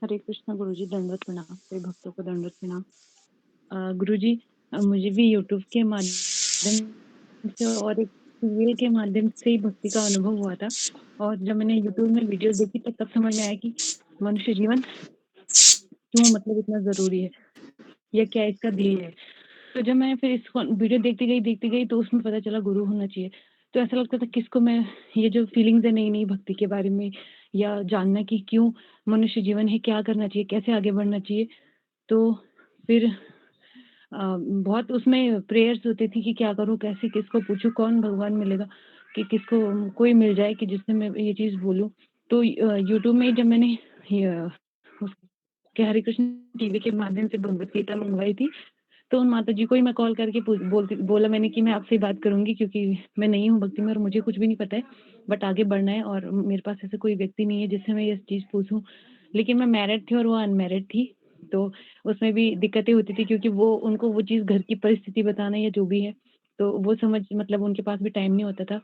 हरे कृष्णा गुरुजी, दंडवत प्रणाम। सभी भक्तों को दंडवत प्रणाम। गुरुजी, मुझे भी यूट्यूब के माध्यम से और एक सीरियल के माध्यम से ही भक्ति का अनुभव हुआ था और जब मैंने यूट्यूब में वीडियो देखी तो तब समझ में आया कि मनुष्य जीवन क्यों मतलब इतना ज़रूरी है या क्या इसका ध्येय है। तो जब मैं फिर इस वीडियो देखती गई तो उसमें पता चला गुरु होना चाहिए। तो ऐसा लगता था किसको मैं ये जो फीलिंग्स है नई-नई भक्ति के बारे में या जानना कि क्यों मनुष्य जीवन है, क्या करना चाहिए, कैसे आगे बढ़ना चाहिए। तो फिर बहुत उसमें प्रेयर्स होती थी कि क्या करूँ, कैसे किसको पूछूँ, कौन भगवान मिलेगा कि किसको कोई मिल जाए कि जिससे मैं ये चीज़ बोलूँ। तो यूट्यूब में जब मैंने हरे कृष्ण टीवी के माध्यम से भगवत गीता मंगवाई थी, तो उन माताजी को ही मैं कॉल करके बोला मैंने कि मैं आपसे बात करूँगी क्योंकि मैं नई हूँ भक्ति में और मुझे कुछ भी नहीं पता है, बट आगे बढ़ना है और मेरे पास ऐसा कोई व्यक्ति नहीं है जिससे मैं ये चीज़ पूछूँ। लेकिन मैं मैरिड थी और वो अनमैरिड थी, तो उसमें भी दिक्कतें होती थी क्योंकि वो उनको वो चीज़ घर की परिस्थिति बताना या जो भी है, तो वो समझ मतलब उनके पास भी टाइम नहीं होता था।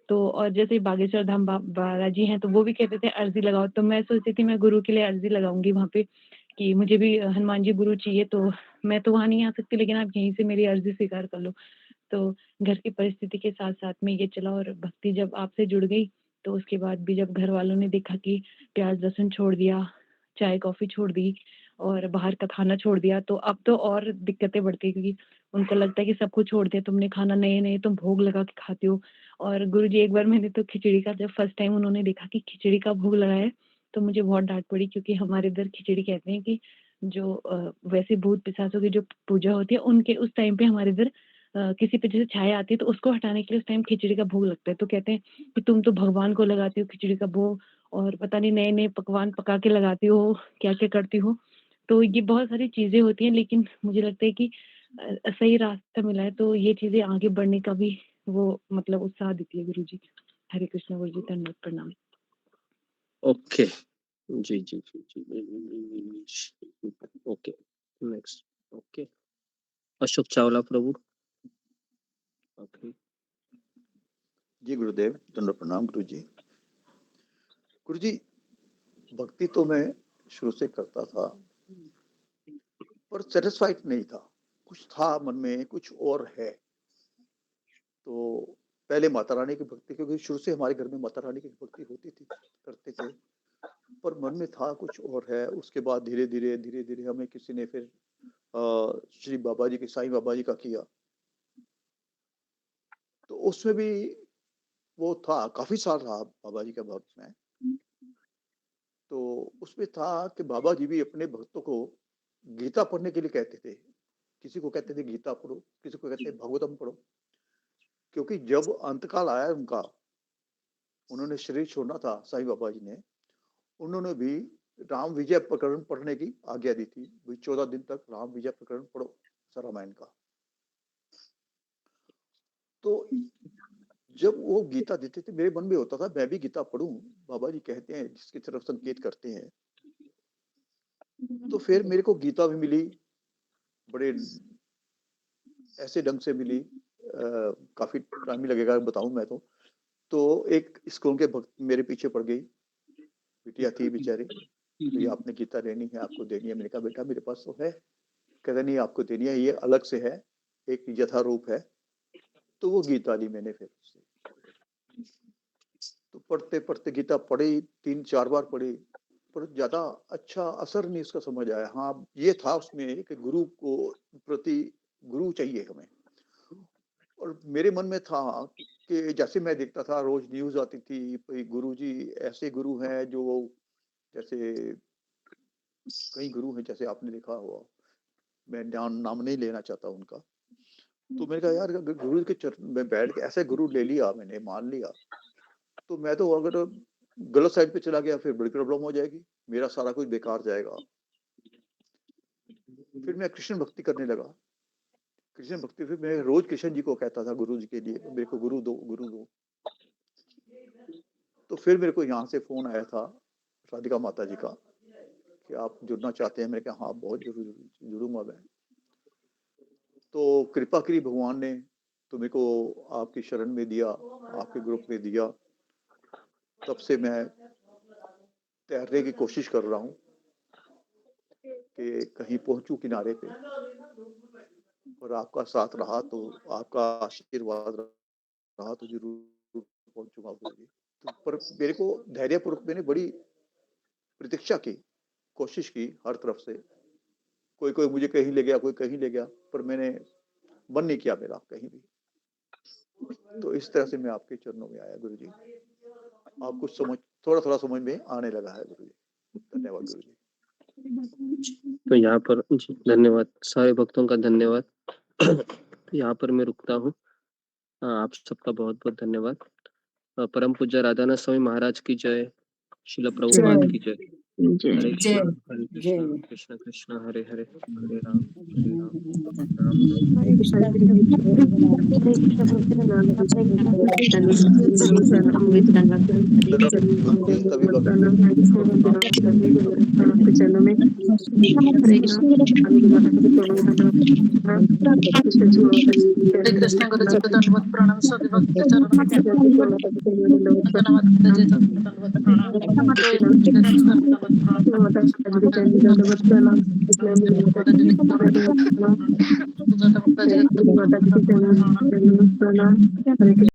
तो और जैसे बागेश्वर धाम बालाजी हैं, तो वो भी कहते थे अर्ज़ी लगाओ, तो मैं सोचती थी मैं गुरु के लिए अर्ज़ी लगाऊँगी वहाँ पे कि मुझे भी हनुमान जी गुरु चाहिए, तो मैं तो वहाँ नहीं आ सकती लेकिन आप यहीं से मेरी अर्ज़ी स्वीकार कर लो। तो घर की परिस्थिति के साथ-साथ में ये चला और भक्ति जब आपसे जुड़ गई, तो उसके बाद भी जब घरवालों ने देखा कि प्याज़ लहसुन छोड़ दिया, चाय-कॉफ़ी छोड़ दी और बाहर का खाना छोड़ दिया, तो अब तो और दिक्कतें बढ़ती क्योंकि उनको लगता है कि सब कुछ छोड़ दिया तुमने, खाना नए-नए तुम भोग लगा के खाते हो। और गुरुजी एक बार मैंने तो खिचड़ी का जब फर्स्ट टाइम उन्होंने देखा कि खिचड़ी का भोग लगा है, तो मुझे बहुत डाँट पड़ी क्योंकि हमारे इधर खिचड़ी कहते हैं कि जो वैसे भूत-पिशाचों की जो पूजा होती है, उनके उस टाइम पे हमारे इधर किसी पे जैसे छाया आती है, तो उसको हटाने के लिए उस टाइम खिचड़ी का भोग लगता है। तो कहते हैं कि तुम तो भगवान को लगाती हो खिचड़ी का भोग और पता नहीं नए-नए पकवान पका के लगाती हो, क्या-क्या करती हो। तो ये बहुत सारी चीज़ें होती हैं, लेकिन मुझे लगता है कि सही रास्ता मिला है, तो ये चीज़ें आगे बढ़ने का भी वो मतलब उत्साह देती है गुरुजी। हरे कृष्ण गुरुजी, दंडवत प्रणाम। ओके। जी, जी, जी, जी। Okay, next. Okay. Ashok Chawla प्रभु। ओके। जी गुरुदेव, दंडवत प्रणाम गुरुजी। गुरुजी, भक्ति तो मैं शुरू से करता था, पर सैटिस्फाइड नहीं था। कुछ था मन में, कुछ और है। तो पहले माता रानी की भक्ति, क्योंकि शुरू से हमारे घर में माता रानी की भक्ति होती थी, करते थे। पर मन में था कुछ और है। उसके बाद धीरे-धीरे हमें किसी ने फिर श्री बाबा जी के, साईं बाबा जी का किया। तो उसमें भी वो था, काफ़ी साल रहा बाबा जी का भक्त मैं। तो उसमें था कि बाबा जी भी अपने भक्तों को गीता पढ़ने के लिए कहते थे। किसी को कहते थे गीता पढ़ो, किसी को कहते हैं भागवतम पढ़ो। क्योंकि जब अंतकाल आया उनका, उन्होंने शरीर छोड़ना था साईं बाबा जी ने, उन्होंने भी राम विजय प्रकरण पढ़ने की आज्ञा दी थी। भाई 14 दिन तक राम विजय प्रकरण पढ़ो, रामायण का। तो जब वो गीता देते थे, मेरे मन में होता था मैं भी गीता पढ़ूं। बाबा जी कहते हैं, जिसकी तरफ संकेत करते हैं। तो फिर मेरे को गीता भी मिली, बड़े ऐसे ढंग से मिली। काफी टाइम ही लगेगा बताऊं मैं तो एक स्कूल के भक्त मेरे पीछे पड़ गई, बिटिया थी बेचारी। तो आपने गीता लेनी है, आपको देनी है। मैंने कहा बेटा मेरे पास तो है। कहते नहीं आपको देनी है, ये अलग से है, एक यथारूप है। तो वो गीता ली मैंने फिर उससे। तो पढ़ते पढ़ते गीता पढ़ी, 3-4 बार पढ़ी, पर ज्यादा अच्छा असर नहीं उसका समझ आया। हाँ, ये था उसमें कि गुरु को प्रति गुरु चाहिए हमें। और मेरे मन में था कि जैसे मैं देखता था, रोज न्यूज आती थी, कोई गुरुजी ऐसे गुरु हैं जो, जैसे कई गुरु हैं, जैसे आपने देखा हुआ, मैं नाम नहीं लेना चाहता उनका। तो मैंने कहा यार, अगर गुरु के चरण में बैठ के ऐसे गुरु ले लिया, मैंने मान लिया, तो मैं तो अगर गलत साइड पे चला गया फिर बड़ी प्रॉब्लम हो जाएगी, मेरा सारा कुछ बेकार जाएगा। फिर मैं कृष्ण भक्ति करने लगा। कृष्ण भक्ति फिर मैं रोज कृष्ण जी को कहता था गुरु जी के लिए, मेरे को गुरु दो, गुरु दो। तो फिर मेरे को यहाँ से फोन आया था राधिका माता जी का कि आप जुड़ना चाहते हैं। मैंने कहा हाँ, बहुत जरूर जुड़ूंगा मैं। तो कृपा करी भगवान ने, तो मेरे को आपकी शरण में दिया, आपके ग्रुप में दिया। तब से मैं तैरने की कोशिश कर रहा हूँ कि कहीं पहुंचूं किनारे पे। और आपका साथ रहा, तो आपका आशीर्वाद रहा तो जरूर पहुंचूंगा गुरुजी। तो पर मेरे को धैर्यपूर्वक मैंने बड़ी प्रतीक्षा की, कोशिश की हर तरफ से। कोई मुझे कहीं ले गया, कोई कहीं ले गया, पर मैंने मन नहीं किया मेरा कहीं भी। तो इस तरह से मैं आपके चरणों में आया गुरुजी। आप कुछ समझ, थोड़ा समझ में आने लगा है गुरुजी। धन्यवाद गुरुजी। तो यहाँ पर जी धन्यवाद, सारे भक्तों का धन्यवाद। तो यहाँ पर मैं रुकता हूँ। आप सबका बहुत बहुत धन्यवाद। परम पूज्य राधानाथ स्वामी महाराज की जय, शिला प्रभुपाद की जय। हरे कृष्ण कृष्ण कृष्ण हरे हरे, हरे राम राम कृष्ण गुरु जी को दंडवत प्रणाम। सभी भक्त के चरणों में धन्यवाद।